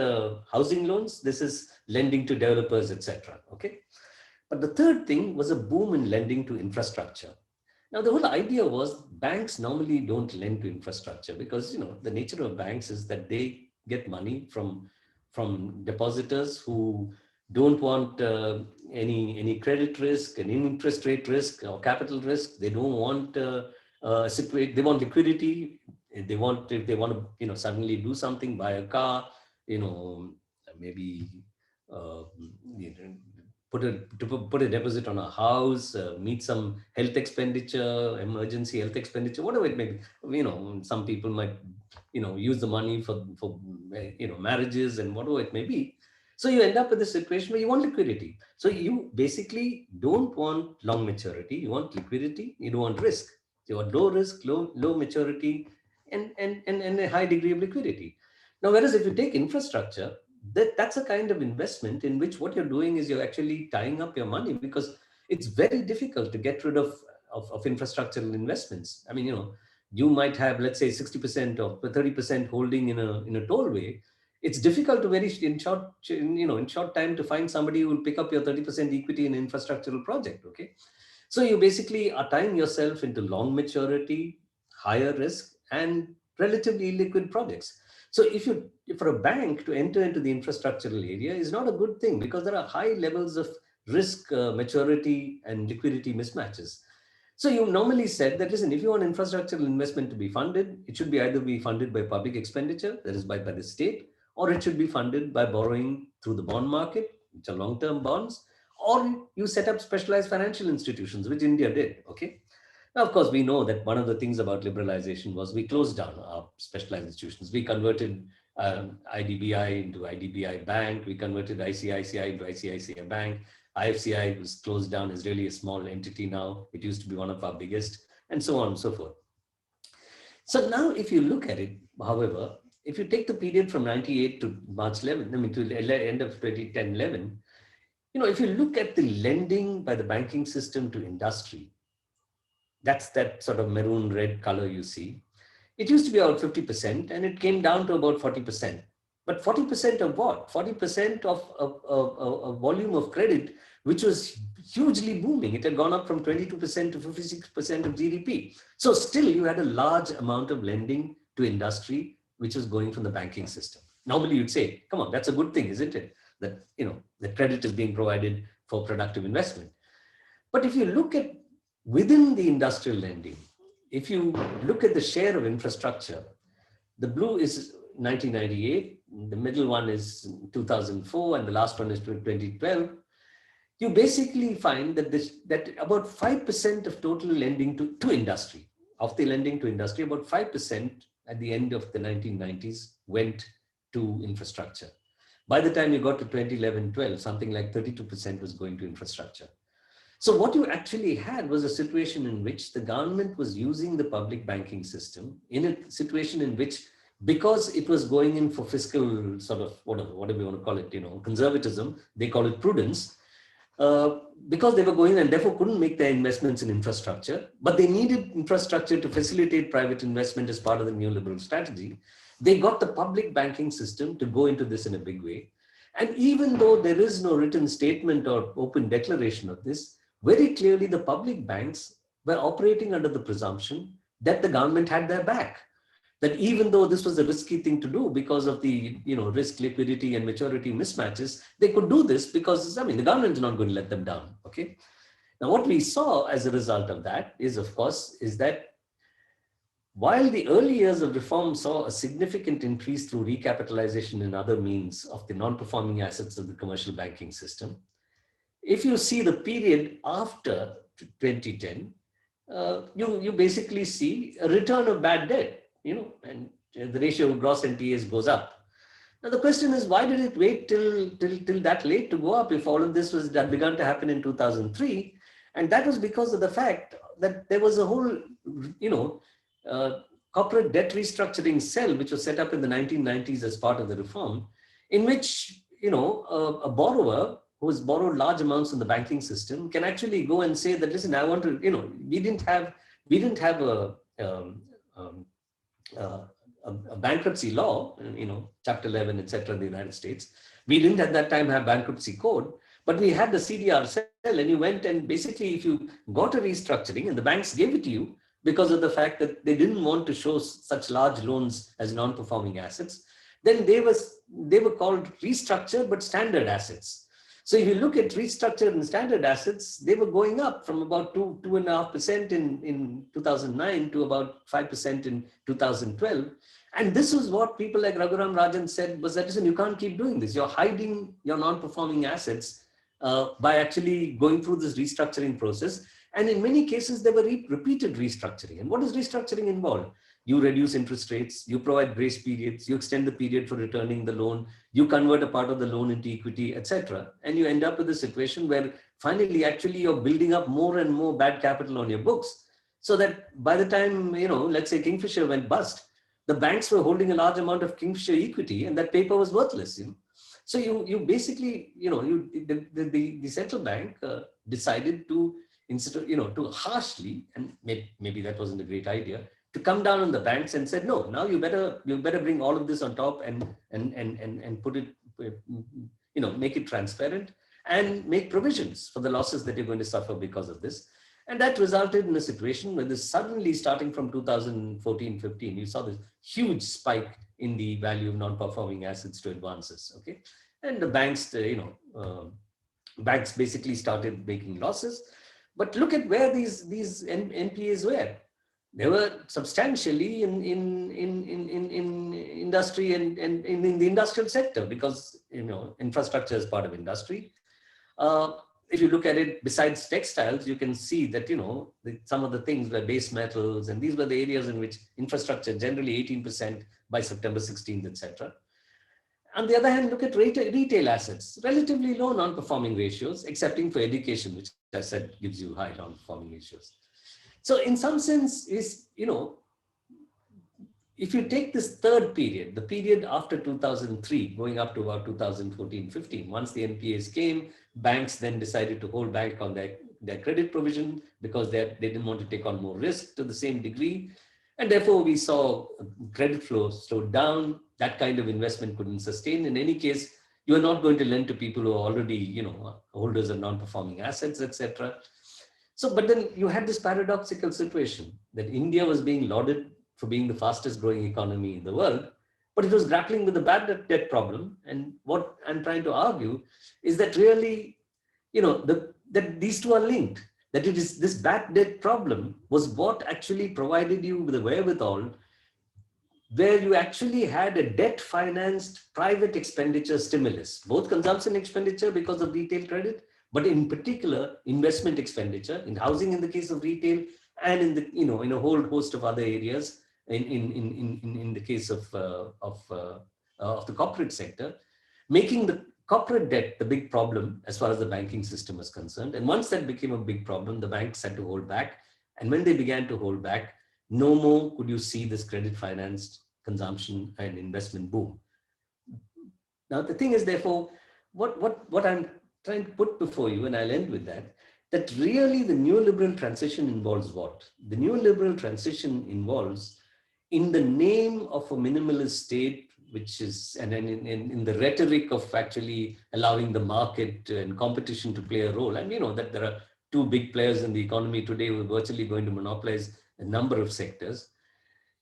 housing loans. This is lending to developers, etc. Okay, but the third thing was a boom in lending to infrastructure. Now, the whole idea was banks normally don't lend to infrastructure because, the nature of banks is that they get money from depositors who don't want any credit risk, any interest rate risk or capital risk. They don't want they want liquidity. If they want to, suddenly do something, buy a car, maybe put a deposit on a house, meet some health expenditure, emergency health expenditure, whatever it may be. Some people might, use the money for marriages and whatever it may be. So you end up with a situation where you want liquidity. So you basically don't want long maturity. You want liquidity. You don't want risk. You want low risk, low maturity, and a high degree of liquidity. Now, whereas if you take infrastructure, that's a kind of investment in which what you're doing is you're actually tying up your money, because it's very difficult to get rid of infrastructural investments. You might have, let's say, 60% or 30% holding in a tollway. It's difficult to in short time to find somebody who will pick up your 30% equity in an infrastructural project. Okay, so you basically are tying yourself into long maturity, higher risk, and relatively illiquid projects. So for a bank to enter into the infrastructural area is not a good thing, because there are high levels of risk, maturity, and liquidity mismatches. So you normally said that, listen, if you want infrastructural investment to be funded, it should be either be funded by public expenditure, that is by the state, or it should be funded by borrowing through the bond market, which are long-term bonds, or you set up specialized financial institutions, which India did, okay? Now, of course, we know that one of the things about liberalization was we closed down our specialized institutions. We converted IDBI into IDBI Bank. We converted ICICI into ICICI Bank. IFCI was closed down, is really a small entity now. It used to be one of our biggest, and so on and so forth. So now if you look at it, however, if you take the period from 98 to March 11, I mean to the end of 2010-11, if you look at the lending by the banking system to industry, that's that sort of maroon red color you see. It used to be about 50% and it came down to about 40%. But 40% of what? 40% of a volume of credit, which was hugely booming. It had gone up from 22% to 56% of GDP. So still you had a large amount of lending to industry, which was going from the banking system. Normally you'd say, come on, that's a good thing, isn't it? That, the credit is being provided for productive investment. But if you look at within the industrial lending, if you look at the share of infrastructure, the blue is 1998, the middle one is 2004, and the last one is 2012. You basically find that that about 5% of total lending to industry, of the lending to industry, about 5% at the end of the 1990s went to infrastructure. By the time you got to 2011-12, something like 32% was going to infrastructure. So what you actually had was a situation in which the government was using the public banking system in a situation in which, because it was going in for fiscal sort of, whatever you want to call it, conservatism, they call it prudence, because they were going and therefore couldn't make their investments in infrastructure, but they needed infrastructure to facilitate private investment as part of the neoliberal strategy. They got the public banking system to go into this in a big way. And even though there is no written statement or open declaration of this, very clearly the public banks were operating under the presumption that the government had their back. That even though this was a risky thing to do because of the risk, liquidity, and maturity mismatches, they could do this because, the government is not going to let them down, okay? Now, what we saw as a result of that is, of course, is that while the early years of reform saw a significant increase through recapitalization and other means of the non-performing assets of the commercial banking system, if you see the period after 2010, you basically see a return of bad debt, and the ratio of gross NPAs goes up. Now the question is, why did it wait till that late to go up if all of this had begun to happen in 2003? And that was because of the fact that there was a whole, corporate debt restructuring cell, which was set up in the 1990s as part of the reform, in which, a borrower who has borrowed large amounts in the banking system can actually go and say that, listen, I want to, we didn't have a bankruptcy law, Chapter 11, etc. in the United States. We didn't at that time have bankruptcy code, but we had the CDR cell, and you went and basically if you got a restructuring and the banks gave it to you because of the fact that they didn't want to show such large loans as non-performing assets, then they were called restructured but standard assets. So if you look at restructured and standard assets, they were going up from about 2.5% in 2009 to about 5% in 2012. And this was what people like Raghuram Rajan said was that, listen, you can't keep doing this. You're hiding your non-performing assets by actually going through this restructuring process. And in many cases, there were repeated restructuring. And what does restructuring involve? You reduce interest rates, you provide grace periods, you extend the period for returning the loan, you convert a part of the loan into equity, etc. And you end up with a situation where finally, actually, you're building up more and more bad capital on your books. So that by the time, let's say Kingfisher went bust, the banks were holding a large amount of Kingfisher equity and that paper was worthless. So you basically, the central bank decided to, instead of, to harshly, and maybe that wasn't a great idea, to come down on the banks and said, no, now you better bring all of this on top and put it, make it transparent and make provisions for the losses that you're going to suffer because of this. And that resulted in a situation where this suddenly, starting from 2014-15, you saw this huge spike in the value of non-performing assets to advances. Okay, and the banks, banks basically started making losses. But look at where these NPAs were. They were substantially in industry and in the industrial sector, because infrastructure is part of industry. If you look at it, besides textiles, you can see that some of the things were base metals, and these were the areas in which infrastructure, generally 18% by September 16th, etc. On the other hand, look at retail assets, relatively low non-performing ratios, excepting for education, which I said gives you high non-performing ratios. So in some sense, if you take this third period, the period after 2003, going up to about 2014-15, once the NPAs came, banks then decided to hold back on their credit provision because they didn't want to take on more risk to the same degree. And therefore, we saw credit flow slowed down. That kind of investment couldn't sustain. In any case, you are not going to lend to people who are already, holders of non-performing assets, etc. So, but then you had this paradoxical situation that India was being lauded for being the fastest growing economy in the world, but it was grappling with the bad debt problem. And what I'm trying to argue is that really, that these two are linked, that it is this bad debt problem was what actually provided you with the wherewithal, where you actually had a debt financed private expenditure stimulus, both consumption expenditure because of retail credit, but in particular investment expenditure in housing in the case of retail, and in the in a whole host of other areas in the case of the corporate sector, making the corporate debt the big problem as far as the banking system is concerned. And once that became a big problem, the banks had to hold back. And when they began to hold back, no more could you see this credit financed consumption and investment boom. Now, the thing is, therefore, what I'm trying to put before you, and I'll end with that really the neoliberal transition involves what? The neoliberal transition involves, in the name of a minimalist state, which is, and in the rhetoric of actually allowing the market and competition to play a role. And that there are two big players in the economy today who are virtually going to monopolize a number of sectors.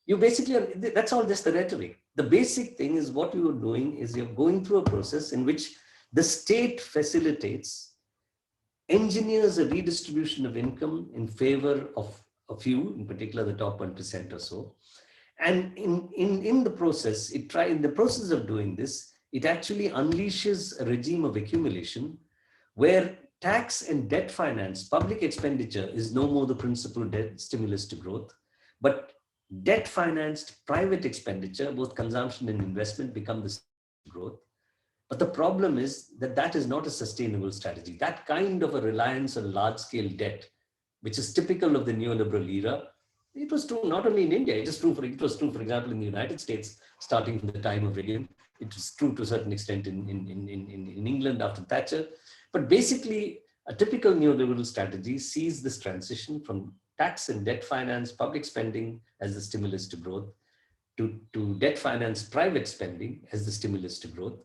You basically that's all just the rhetoric. The basic thing is what you are doing is you're going through a process in which the state facilitates, engineers a redistribution of income in favor of a few, in particular the top 1% or so. And in the process, in the process of doing this, it actually unleashes a regime of accumulation where tax and debt finance, public expenditure is no more the principal stimulus to growth, but debt financed private expenditure, both consumption and investment, become the growth. But the problem is that is not a sustainable strategy. That kind of a reliance on large scale debt, which is typical of the neoliberal era, it was true not only in India, it was true, for example, in the United States, starting from the time of Reagan. It was true to a certain extent in England after Thatcher. But basically, a typical neoliberal strategy sees this transition from tax and debt finance public spending as the stimulus to growth to debt finance private spending as the stimulus to growth.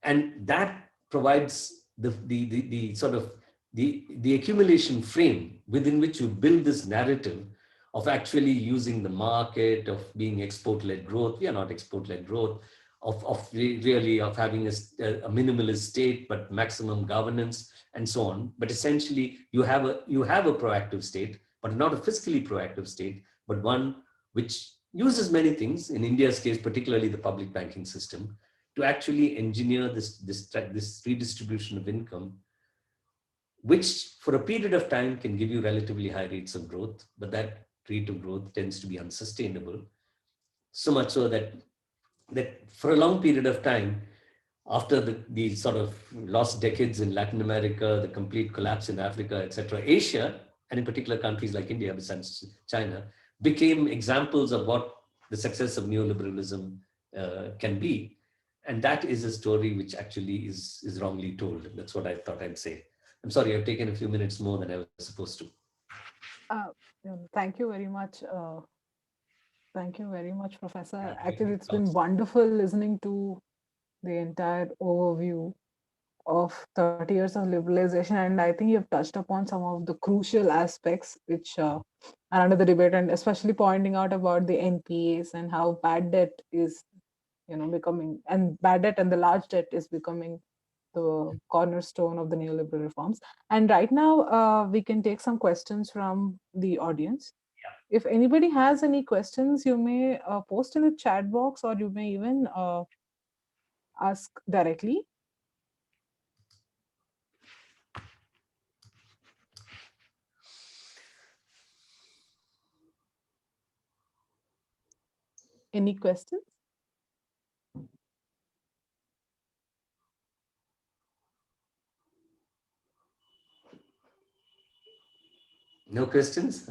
And that provides the sort of the accumulation frame within which you build this narrative of actually using the market, of being export-led growth. We are not export-led growth, of having a minimalist state, but maximum governance and so on. But essentially you have a proactive state, but not a fiscally proactive state, but one which uses many things, in India's case, particularly the public banking system, to actually engineer this redistribution of income, which for a period of time can give you relatively high rates of growth, but that rate of growth tends to be unsustainable. So much so that for a long period of time, after the sort of lost decades in Latin America, the complete collapse in Africa, etc., Asia, and in particular countries like India, besides China, became examples of what the success of neoliberalism can be. And that is a story which actually is wrongly told. That's what I thought I'd say. I'm sorry, I've taken a few minutes more than I was supposed to. Thank you very much. Thank you very much, Professor. Yeah, Actually, it's been wonderful listening to the entire overview of 30 years of liberalization, and I think you've touched upon some of the crucial aspects which are under the debate, and especially pointing out about the NPAs and how bad debt is, becoming, and bad debt and the large debt is becoming the cornerstone of the neoliberal reforms. And right now, we can take some questions from the audience. If anybody has any questions, you may post in the chat box, or you may even ask directly. Any questions? No questions?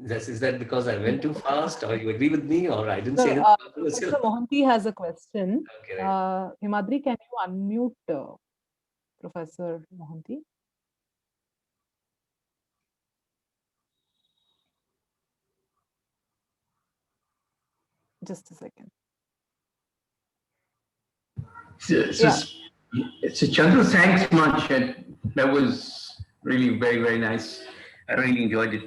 Is that because I went too fast, or you agree with me, or I didn't No, say anything Professor controversial? Mohanty has a question. Okay, right. Himadri, can you unmute Professor Mohanty? Just a second. So Chandru, thanks much. That was really very, very nice. I really enjoyed it.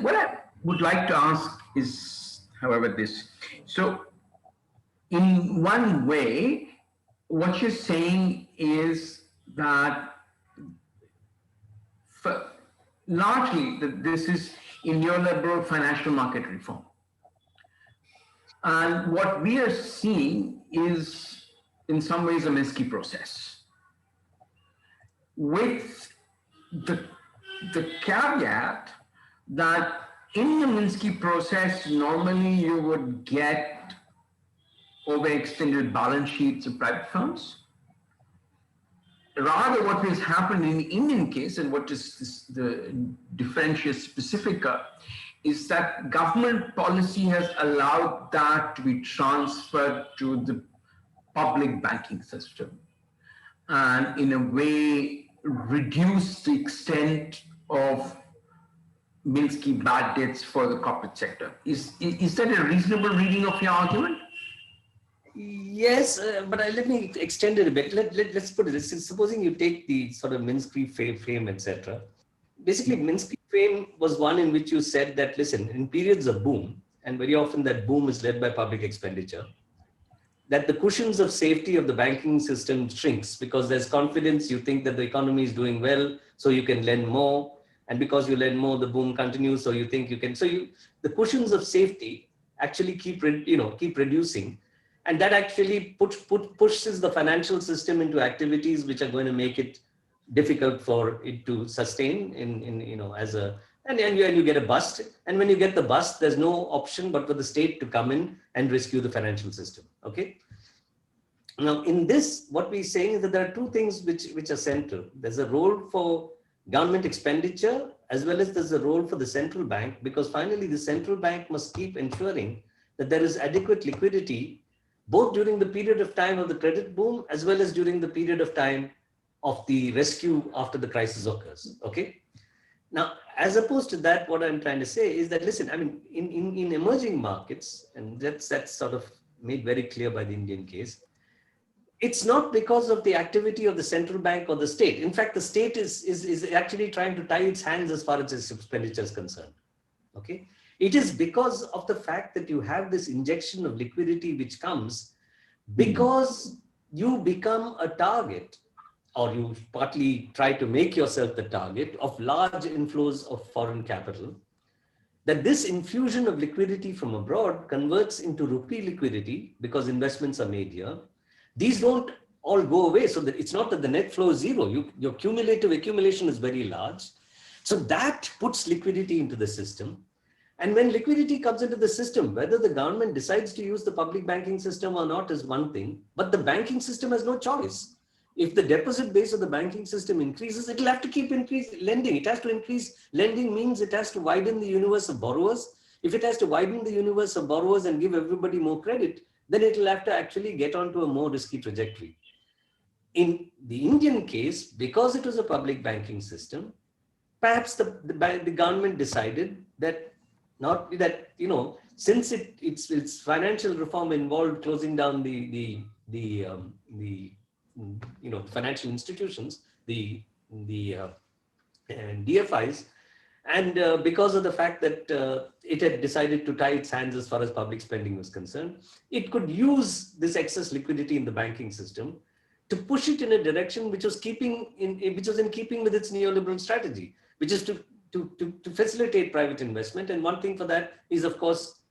What I would like to ask is, however, this. So in one way, what you're saying is that largely this is in neoliberal financial market reform. And what we are seeing is, in some ways, a Minsky process. With the caveat that in the Minsky process, normally you would get overextended balance sheets of private firms. Rather, what has happened in the Indian case, and what is the differential specific, is that government policy has allowed that to be transferred to the public banking system, and in a way reduce the extent of Minsky bad debts for the corporate sector. Is that a reasonable reading of your argument? Yes, but let me extend it a bit. Let's put it this. Supposing you take the sort of Minsky fame, etc. Basically, Minsky fame was one in which you said that, listen, in periods of boom, and very often that boom is led by public expenditure, that the cushions of safety of the banking system shrinks because there's confidence. You think that the economy is doing well, so you can lend more. And because you lend more, the boom continues. So you think you can, the cushions of safety actually keep reducing. And that actually pushes the financial system into activities which are going to make it difficult for it to sustain and you get a bust. And when you get the bust, there's no option but for the state to come in and rescue the financial system. Okay. Now, in this, what we're saying is that there are two things which are central. There's a role for government expenditure, as well as there's a role for the central bank, because finally the central bank must keep ensuring that there is adequate liquidity, both during the period of time of the credit boom, as well as during the period of time of the rescue after the crisis occurs. Okay. Now, as opposed to that, what I'm trying to say is that, listen, I mean, in emerging markets, and that's sort of made very clear by the Indian case, it's not because of the activity of the central bank or the state. In fact, the state is actually trying to tie its hands as far as its expenditure is concerned. Okay. It is because of the fact that you have this injection of liquidity which comes because you become a target, or you partly try to make yourself the target of large inflows of foreign capital, that this infusion of liquidity from abroad converts into rupee liquidity because investments are made here. These don't all go away. So that it's not that the net flow is zero. Your cumulative accumulation is very large. So that puts liquidity into the system. And when liquidity comes into the system, whether the government decides to use the public banking system or not is one thing, but the banking system has no choice. If the deposit base of the banking system increases, it'll have to keep increasing lending. It has to increase lending, means it has to widen the universe of borrowers. If it has to widen the universe of borrowers and give everybody more credit, then it'll have to actually get onto a more risky trajectory. In the Indian case, because it was a public banking system, perhaps the government decided that since its financial reform involved closing down the financial institutions, the DFIs, and because of the fact that it had decided to tie its hands as far as public spending was concerned, it could use this excess liquidity in the banking system to push it in a direction which was in keeping with its neoliberal strategy, which is to facilitate private investment. And one thing for that is, of course,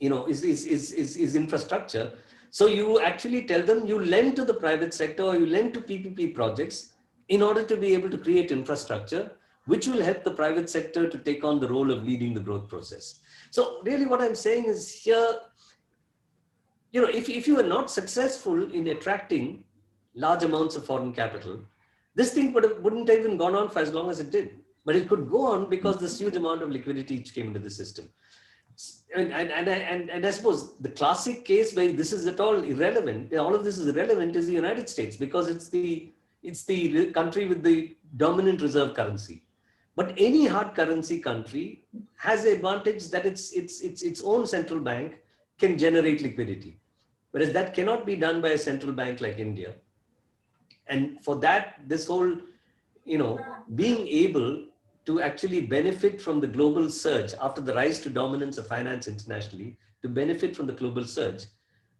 is infrastructure. So you actually tell them you lend to the private sector or you lend to PPP projects in order to be able to create infrastructure, which will help the private sector to take on the role of leading the growth process. So really what I'm saying is here, if you are not successful in attracting large amounts of foreign capital, this thing wouldn't have even gone on for as long as it did. But it could go on because this huge amount of liquidity came into the system. And I suppose the classic case where this is at all irrelevant, all of this is irrelevant, is the United States, because it's the country with the dominant reserve currency. But any hard currency country has the advantage that its own central bank can generate liquidity, whereas that cannot be done by a central bank like India. And for that, this whole, being able to actually benefit from the global surge after the rise to dominance of finance internationally, to benefit from the global surge,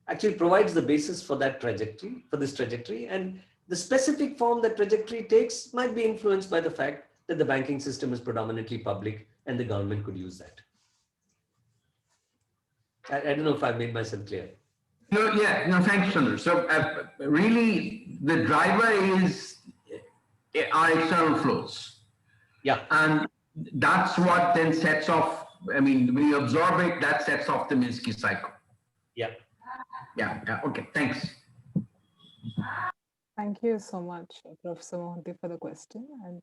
actually provides the basis for that trajectory, for this trajectory. And the specific form that trajectory takes might be influenced by the fact that the banking system is predominantly public and the government could use that. I don't know if I've made myself clear. Thanks, Chandra. So really, the driver is our external flows. Yeah. And that's what then sets off, when you absorb it, that sets off the Minsky cycle. Yeah. Yeah. Okay, thanks. Thank you so much, Professor Mohanty, for the question. And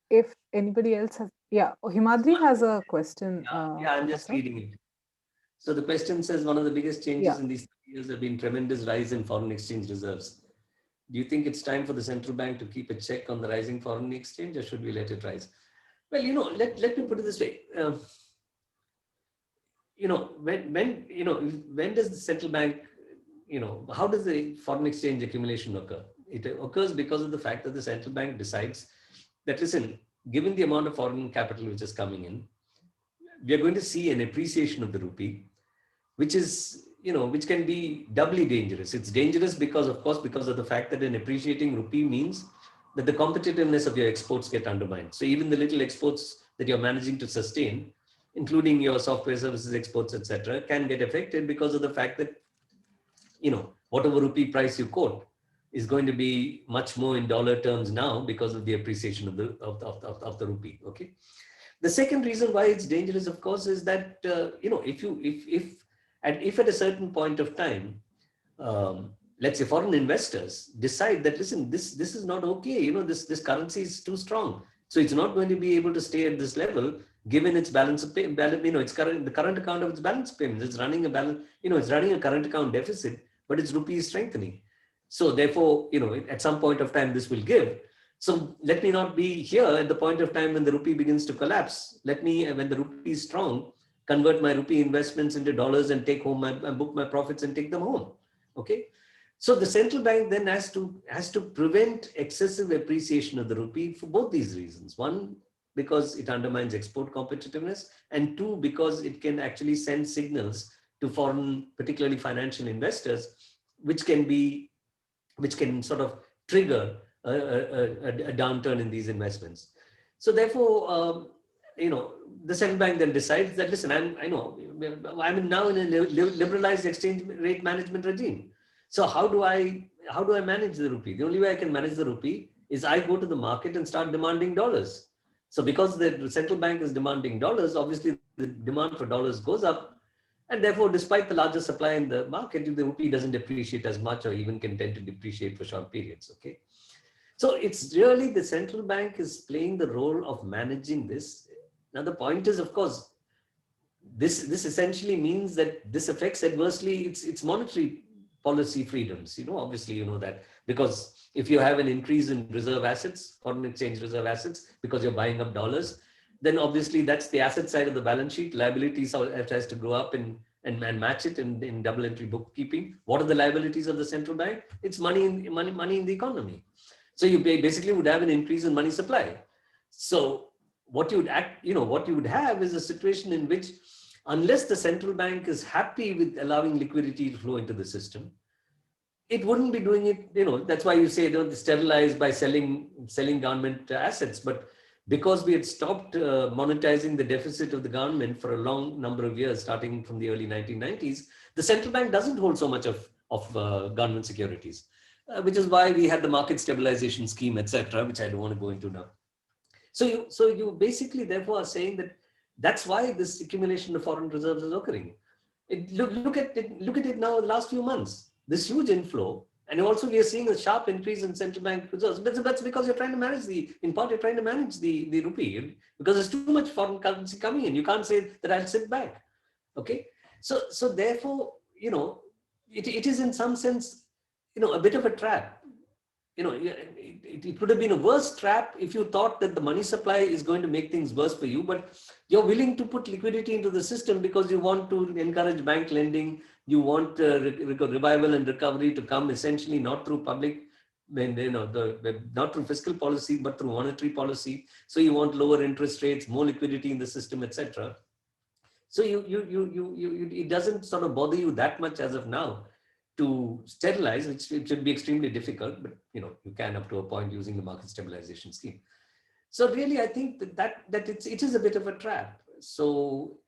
if anybody else has, Himadri has a question. I'm just reading it. So the question says, one of the biggest changes in these years have been tremendous rise in foreign exchange reserves. Do you think it's time for the central bank to keep a check on the rising foreign exchange, or should we let it rise? Well, let me put it this way. When does the central bank, how does the foreign exchange accumulation occur? It occurs because of the fact that the central bank decides that, listen, given the amount of foreign capital which is coming in, we are going to see an appreciation of the rupee, which is, which can be doubly dangerous. It's dangerous because of the fact that an appreciating rupee means that the competitiveness of your exports get undermined. So even the little exports that you're managing to sustain, including your software services exports, etc., can get affected because of the fact that, whatever rupee price you quote is going to be much more in dollar terms now because of the appreciation of the rupee. Okay. The second reason why it's dangerous, of course, is that if at a certain point of time, let's say foreign investors decide that, listen, this is not okay. This currency is too strong, so it's not going to be able to stay at this level given its balance of payment. The current account of its balance payments. It's running a balance. It's running a current account deficit, but its rupee is strengthening. So therefore, at some point of time, this will give. So let me not be here at the point of time when the rupee begins to collapse. Let me, when the rupee is strong, convert my rupee investments into dollars and take home and book my profits and take them home. Okay. So the central bank then has to prevent excessive appreciation of the rupee for both these reasons. One, because it undermines export competitiveness, and two, because it can actually send signals to foreign, particularly financial investors, which can sort of trigger a downturn in these investments. So therefore, the central bank then decides that, listen, I'm now in a liberalized exchange rate management regime. So how do I manage the rupee? The only way I can manage the rupee is I go to the market and start demanding dollars. So because the central bank is demanding dollars, obviously the demand for dollars goes up. And therefore, despite the larger supply in the market, the rupee doesn't depreciate as much, or even can tend to depreciate for short periods. Okay. So it's really the central bank is playing the role of managing this. Now, the point is, of course, this essentially means that this affects adversely its monetary policy freedoms. Obviously, that, because if you have an increase in reserve assets, foreign exchange reserve assets, because you're buying up dollars, then obviously that's the asset side of the balance sheet. Liabilities has to go up, and and match it in double entry bookkeeping. What are the liabilities of the central bank? It's money in the economy. So you basically would have an increase in money supply. So what you would have is a situation in which, unless the central bank is happy with allowing liquidity to flow into the system, it wouldn't be doing it. That's why you say sterilize by selling government assets. But because we had stopped monetizing the deficit of the government for a long number of years, starting from the early 1990s, the central bank doesn't hold so much of government securities, which is why we had the market stabilization scheme, etc., which I don't want to go into now. So you basically therefore are saying that that's why this accumulation of foreign reserves is occurring. Look at it now in the last few months. This huge inflow, and also we are seeing a sharp increase in central bank reserves. But that's because you're trying to manage the rupee, because there's too much foreign currency coming in. You can't say that I'll sit back. Okay, so therefore, it is in some sense, a bit of a trap. It could have been a worse trap if you thought that the money supply is going to make things worse for you, but you're willing to put liquidity into the system because you want to encourage bank lending. You want revival and recovery to come essentially not through public, not through fiscal policy, but through monetary policy. So you want lower interest rates, more liquidity in the system, etc. So it doesn't sort of bother you that much as of now to sterilize, which it should be extremely difficult, but you can up to a point using the market stabilization scheme. So really, I think that it is a bit of a trap. So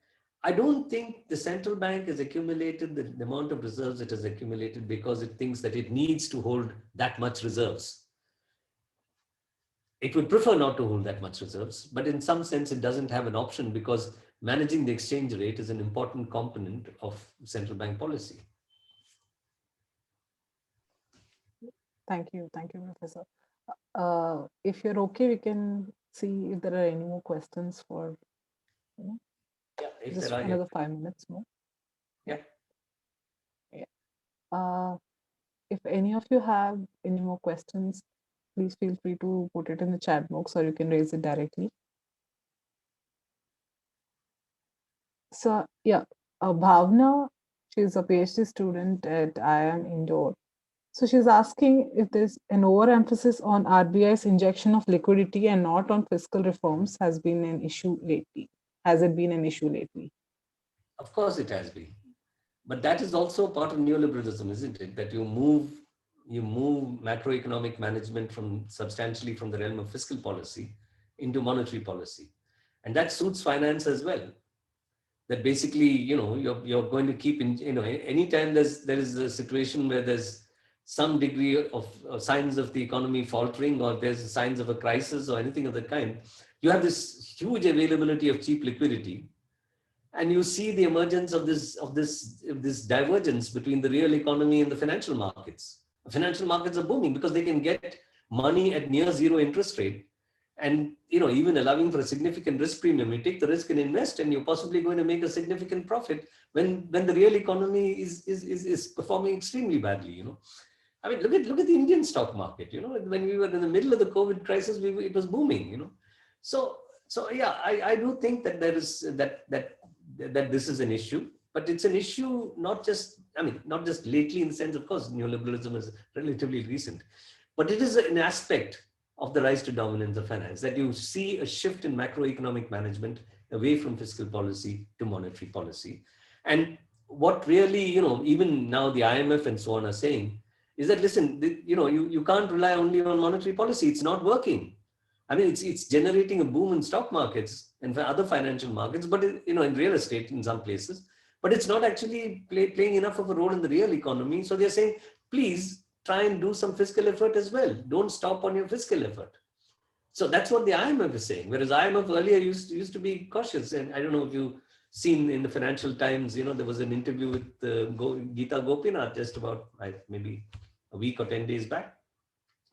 I don't think the central bank has accumulated the amount of reserves it has accumulated because it thinks that it needs to hold that much reserves. It would prefer not to hold that much reserves, but in some sense, it doesn't have an option because managing the exchange rate is an important component of central bank policy. Thank you, Professor. If you're okay, we can see if there are any more questions for just another 5 minutes more. Yeah. If any of you have any more questions, please feel free to put it in the chat box, or you can raise it directly. So yeah, Bhavna, she's a PhD student at IIM Indore. So she's asking if there's an overemphasis on RBI's injection of liquidity and not on fiscal reforms has been an issue lately. Has it been an issue lately? Of course it has been. But that is also part of neoliberalism, isn't it? That you move macroeconomic management substantially from the realm of fiscal policy into monetary policy. And that suits finance as well. That basically, you're going to keep anytime there is a situation where there's some degree of signs of the economy faltering, or there's signs of a crisis or anything of that kind, you have this huge availability of cheap liquidity. And you see the emergence of this divergence between the real economy and the financial markets. The financial markets are booming because they can get money at near zero interest rate. And even allowing for a significant risk premium, you take the risk and invest, and you're possibly going to make a significant profit when the real economy is performing extremely badly. I mean, look at the Indian stock market. When we were in the middle of the COVID crisis, it was booming. So yeah, I do think that there is that this is an issue, but it's an issue not just lately in the sense, of course, neoliberalism is relatively recent, but it is an aspect of the rise to dominance of finance, that you see a shift in macroeconomic management away from fiscal policy to monetary policy. And what really, even now the IMF and so on are saying is that, listen, you can't rely only on monetary policy. It's not working. I mean, it's generating a boom in stock markets and for other financial markets, but in real estate in some places, but it's not actually playing enough of a role in the real economy. So they're saying, please try and do some fiscal effort as well. Don't stop on your fiscal effort. So that's what the IMF is saying. Whereas IMF earlier used to be cautious. And I don't know if you've seen in the Financial Times, there was an interview with Geeta Gopinath just about maybe a week or 10 days back,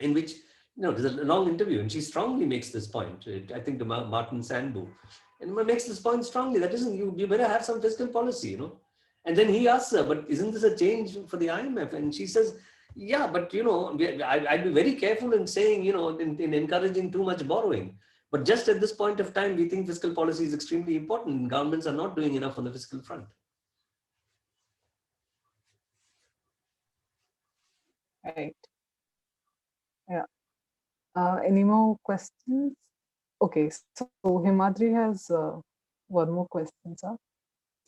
in which there's a long interview, and she strongly makes this point. I think to Martin Sandbu, and makes this point strongly that you better have some fiscal policy, And then he asks her, but isn't this a change for the IMF? And she says, yeah, but I'd be very careful in saying, in encouraging too much borrowing. But just at this point of time, we think fiscal policy is extremely important. Governments are not doing enough on the fiscal front. Right. Yeah. Any more questions? Okay, so Himadri has one more question, sir.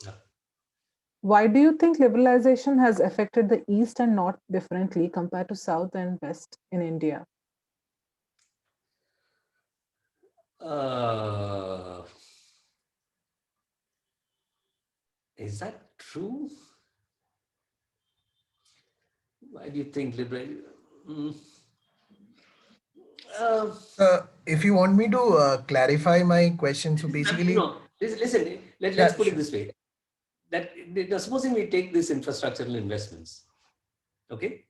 Yeah. Why do you think liberalization has affected the East and North differently compared to South and West in India? Is that true? Why do you think liberal? Mm, uh, If you want me to clarify my question, so basically, listen, let's yeah, put it sure. this way. That supposing we take this infrastructural investments, okay,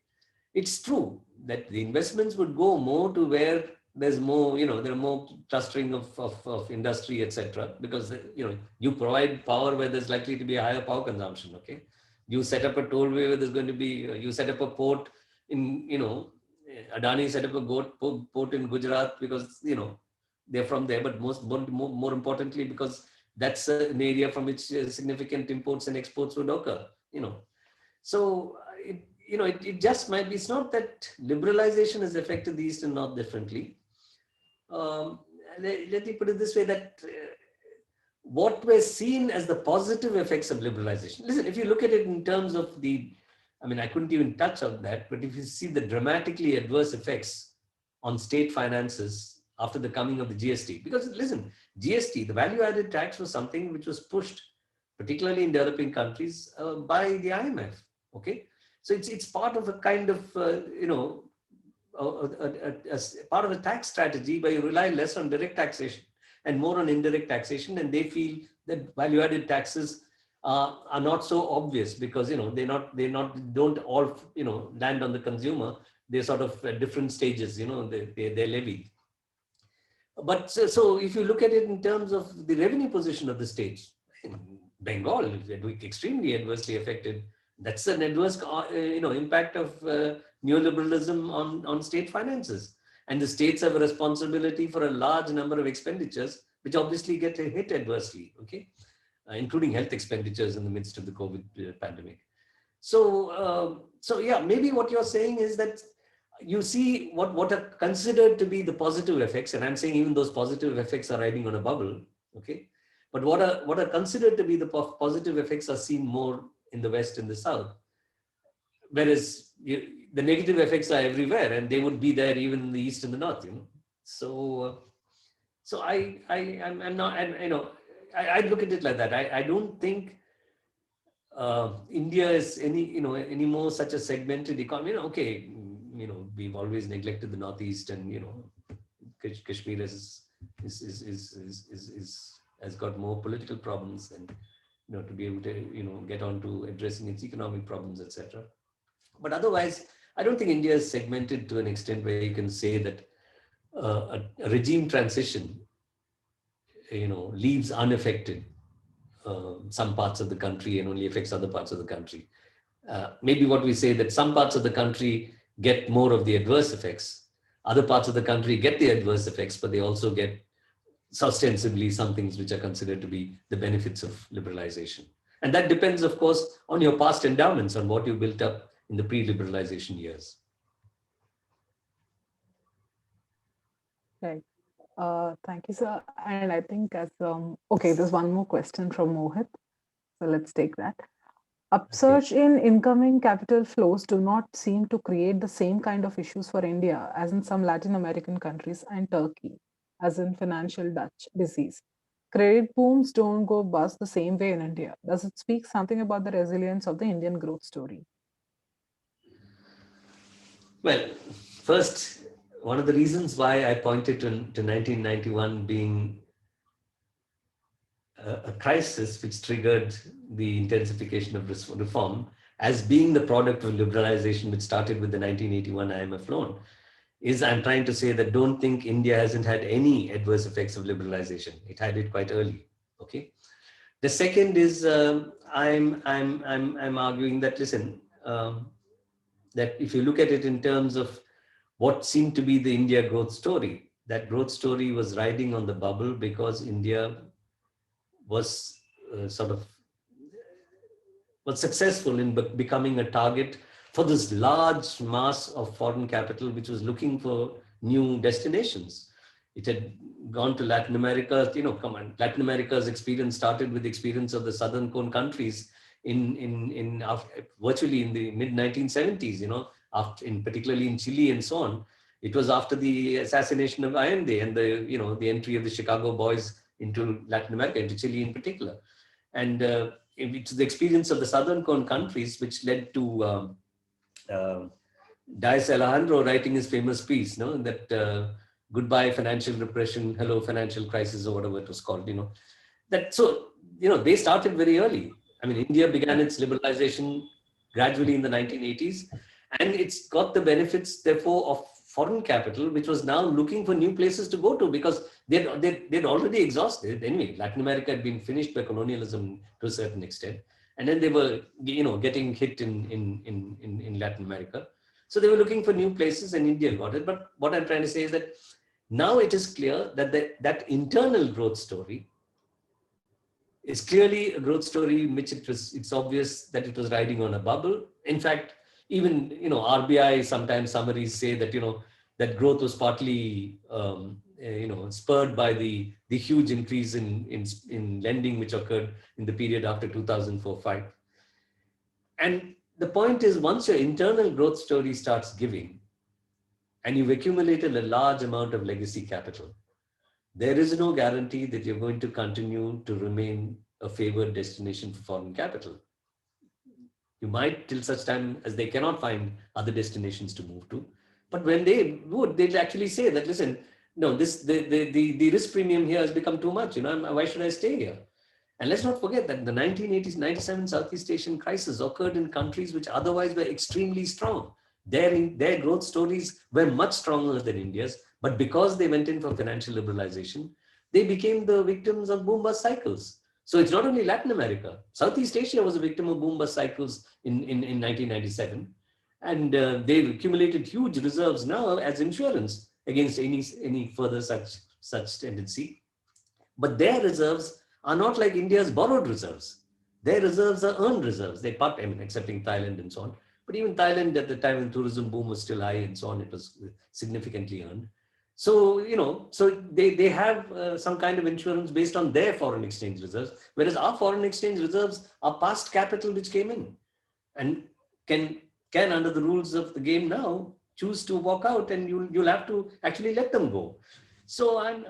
it's true that the investments would go more to where there's more, there are more clustering of industry, etc. Because, you provide power where there's likely to be a higher power consumption, okay? You set up a tollway where there's going to be, you set up a port in, Adani set up a port in Gujarat because, they're from there, but more importantly, because that's an area from which significant imports and exports would occur, So it just might be, it's not that liberalization has affected the East and North differently. Um, let me put it this way, that what were seen as the positive effects of liberalization. Listen, if you look at it in terms of I couldn't even touch on that, but if you see the dramatically adverse effects on state finances after the coming of the GST, because listen, GST, the value added tax, was something which was pushed, particularly in developing countries, by the IMF. Okay. So it's part of a kind of, part of a tax strategy where you rely less on direct taxation and more on indirect taxation, and they feel that value-added taxes are not so obvious because don't all land on the consumer. They're sort of at different stages. They're levied. But so if you look at it in terms of the revenue position of the states, Bengal is extremely adversely affected. That's an adverse impact of neoliberalism on state finances. And the states have a responsibility for a large number of expenditures, which obviously get hit adversely, okay, including health expenditures in the midst of the COVID pandemic. So yeah, maybe what you're saying is that you see what are considered to be the positive effects, and I'm saying even those positive effects are riding on a bubble, okay? But what are considered to be the positive effects are seen more in the West and the South, whereas the negative effects are everywhere, and they would be there even in the East and the North, So I'm not, and I look at it like that. I don't think India is any more such a segmented economy. Okay, we've always neglected the Northeast, and Kashmir has got more political problems, and to be able to get on to addressing its economic problems, etc. But otherwise, I don't think India is segmented to an extent where you can say that a regime transition, leaves unaffected some parts of the country and only affects other parts of the country. Maybe what we say that some parts of the country get more of the adverse effects, other parts of the country get the adverse effects, but they also get ostensibly some things which are considered to be the benefits of liberalization. And that depends, of course, on your past endowments, on what you built up in the pre-liberalization years. Right. Thank you, sir. And I think okay, there's one more question from Mohit. So let's take that. Upsurge in incoming capital flows do not seem to create the same kind of issues for India as in some Latin American countries and Turkey, as in financial Dutch disease. Credit booms don't go bust the same way in India. Does it speak something about the resilience of the Indian growth story? Well, first, one of the reasons why I pointed to 1991 being a crisis which triggered the intensification of reform as being the product of liberalization, which started with the 1981 IMF loan, is I'm trying to say that don't think India hasn't had any adverse effects of liberalization. It had it quite early. Okay. The second is I'm arguing that, listen, that if you look at it in terms of what seemed to be the India growth story, that growth story was riding on the bubble because India was successful in becoming a target for this large mass of foreign capital, which was looking for new destinations. It had gone to Latin America, come on, Latin America's experience started with the experience of the Southern Cone countries virtually in the mid 1970s, particularly in Chile and so on. It was after the assassination of Allende and the entry of the Chicago boys into Latin America, into Chile in particular. And it's the experience of the Southern Cone countries which led to Dias Alejandro writing his famous piece, that goodbye financial repression, hello financial crisis, or whatever it was called, they started very early. I mean, India began its liberalization gradually in the 1980s, and it's got the benefits, therefore, of foreign capital, which was now looking for new places to go to because they'd already exhausted. Anyway, Latin America had been finished by colonialism to a certain extent, and then they were, getting hit in Latin America. So they were looking for new places, and India got it. But what I'm trying to say is that now it is clear that that internal growth story is clearly a growth story in which it's obvious that it was riding on a bubble. In fact, even RBI sometimes summaries say that that growth was partly spurred by the huge increase in lending which occurred in the period after 2004-5. And the point is, once your internal growth story starts giving, and you've accumulated a large amount of legacy capital, there is no guarantee that you're going to continue to remain a favored destination for foreign capital. You might, till such time as they cannot find other destinations to move to. But when they would, they'd actually say that, listen, no, the risk premium here has become too much. Why should I stay here? And let's not forget that the 1980s, 97 Southeast Asian crisis occurred in countries which otherwise were extremely strong. Their growth stories were much stronger than India's, but because they went in for financial liberalization, they became the victims of boom-bust cycles. So it's not only Latin America. Southeast Asia was a victim of boom-bust cycles in 1997. And they've accumulated huge reserves now as insurance against any further such tendency. But their reserves are not like India's borrowed reserves. Their reserves are earned reserves. Excepting Thailand and so on. But even Thailand at the time when tourism boom was still high and so on, it was significantly earned. So, so they have some kind of insurance based on their foreign exchange reserves, whereas our foreign exchange reserves are past capital which came in and can under the rules of the game now choose to walk out, and you'll have to actually let them go. So I'm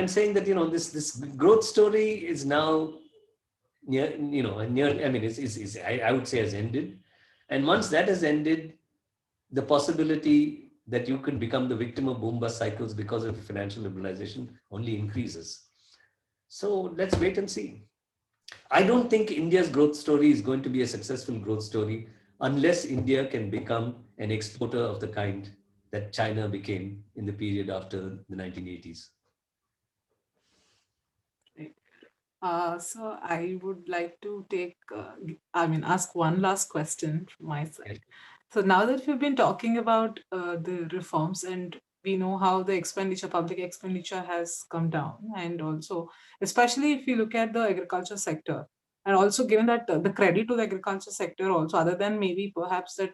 saying that this growth story is now I would say has ended, and once that has ended, the possibility that you could become the victim of boom-bust cycles because of financial liberalization only increases. So let's wait and see. I don't think India's growth story is going to be a successful growth story unless India can become an exporter of the kind that China became in the period after the 1980s. So I would like to ask one last question from my side. So now that we've been talking about the reforms, and we know how the public expenditure has come down, and also, especially if you look at the agriculture sector, and also given that the credit to the agriculture sector also, other than maybe perhaps that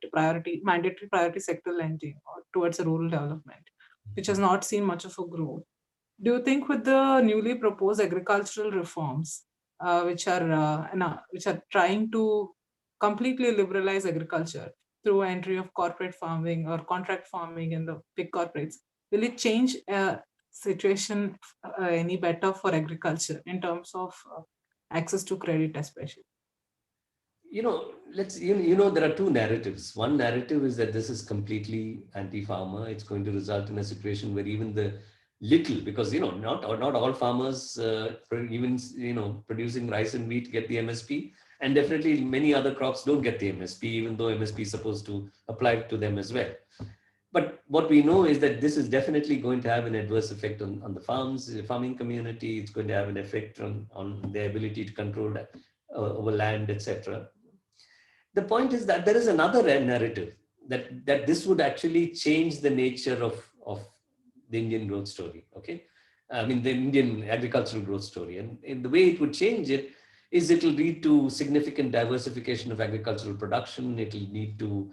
mandatory priority sector lending or towards a rural development, which has not seen much of a growth. Do you think with the newly proposed agricultural reforms, which are trying to completely liberalize agriculture through entry of corporate farming or contract farming in the big corporates, will it change situation any better for agriculture in terms of access to credit, especially? There are two narratives. One narrative is that this is completely anti-farmer. It's going to result in a situation where even the little, because not all farmers producing rice and wheat get the MSP, and definitely many other crops don't get the MSP, even though MSP is supposed to apply to them as well. But what we know is that this is definitely going to have an adverse effect on the farming community. It's going to have an effect on their ability to control over land, etc. The point is that there is another narrative that this would actually change the nature of the Indian growth story, okay? The Indian agricultural growth story. And the way it would change it is it will lead to significant diversification of agricultural production. It will lead to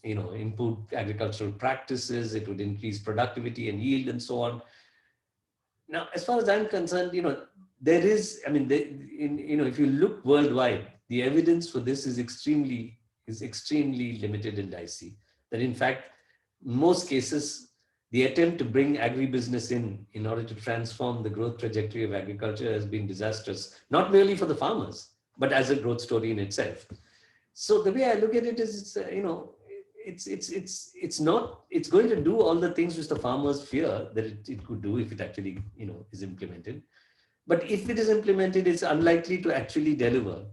improve agricultural practices. It would increase productivity and yield and so on. Now, as far as I'm concerned, there is, if you look worldwide, the evidence for this is extremely limited and dicey. That in fact, in most cases, the attempt to bring agribusiness in order to transform the growth trajectory of agriculture has been disastrous, not merely for the farmers, but as a growth story in itself. So the way I look at it is, it's going to do all the things which the farmers fear that it could do if it actually, is implemented. But if it is implemented, it's unlikely to actually deliver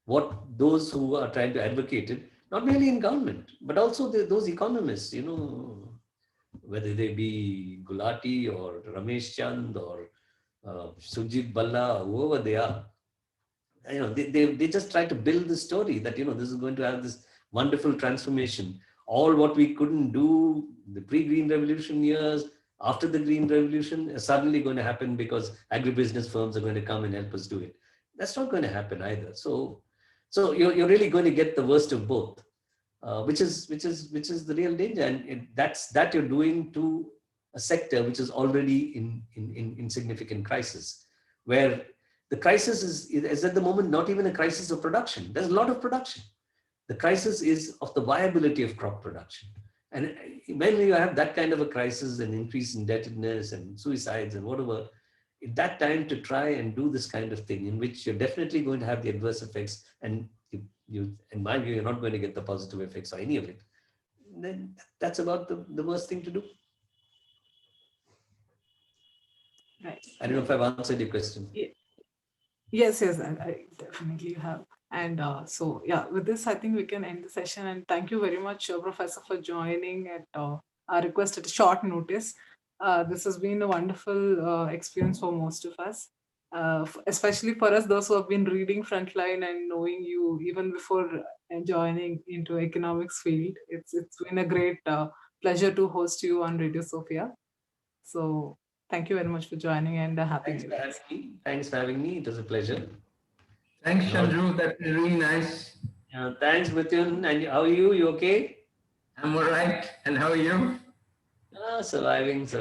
what those who are trying to advocate it, not merely in government, but also those economists, whether they be Gulati or Ramesh Chand or Sujit Balla, whoever they are, they just try to build the story that, this is going to have this wonderful transformation. All what we couldn't do the pre-Green Revolution years, after the Green Revolution, is suddenly going to happen because agribusiness firms are going to come and help us do it. That's not going to happen either. So you're really going to get the worst of both, which is the real danger. And that you're doing to a sector which is already in significant crisis, where the crisis is at the moment not even a crisis of production. There's a lot of production. The crisis is of the viability of crop production. And when you have that kind of a crisis and increase in indebtedness and suicides and whatever, at that time to try and do this kind of thing in which you're definitely going to have the adverse effects, and you in my view, you're not going to get the positive effects or any of it, then that's about the worst thing to do. Right. I don't know if I've answered your question. Yeah. Yes, I definitely have. And so, yeah, with this, I think we can end the session. And thank you very much, Professor, for joining at our request at short notice. This has been a wonderful experience for most of us, especially for us, those who have been reading Frontline and knowing you even before joining into economics field. It's been a great pleasure to host you on Radio Sofia. So thank you very much for joining, and happy New Year. Thanks for having me. It was a pleasure. Thanks, Chandru. That was really nice. Thanks, Mithun. And how are you? You okay? I'm all right. And how are you? Surviving. So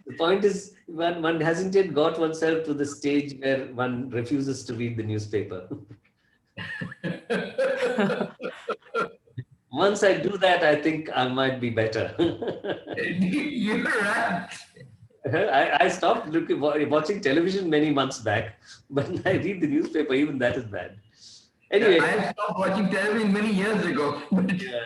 the point is, one hasn't yet got oneself to the stage where one refuses to read the newspaper. Once I do that, I think I might be better. You're right. I stopped watching television many months back, but when I read the newspaper, even that is bad. Anyway, I stopped watching television many years ago. Yeah.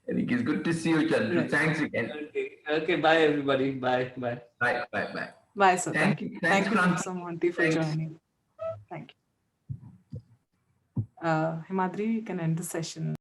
I think it's good to see you, Chandru. Thanks again. Okay. Bye, everybody. Bye. Bye. Bye, sir. Thank you. Thanks, Thank you, Professor Monty, for joining. Thank you. Himadri, you can end the session.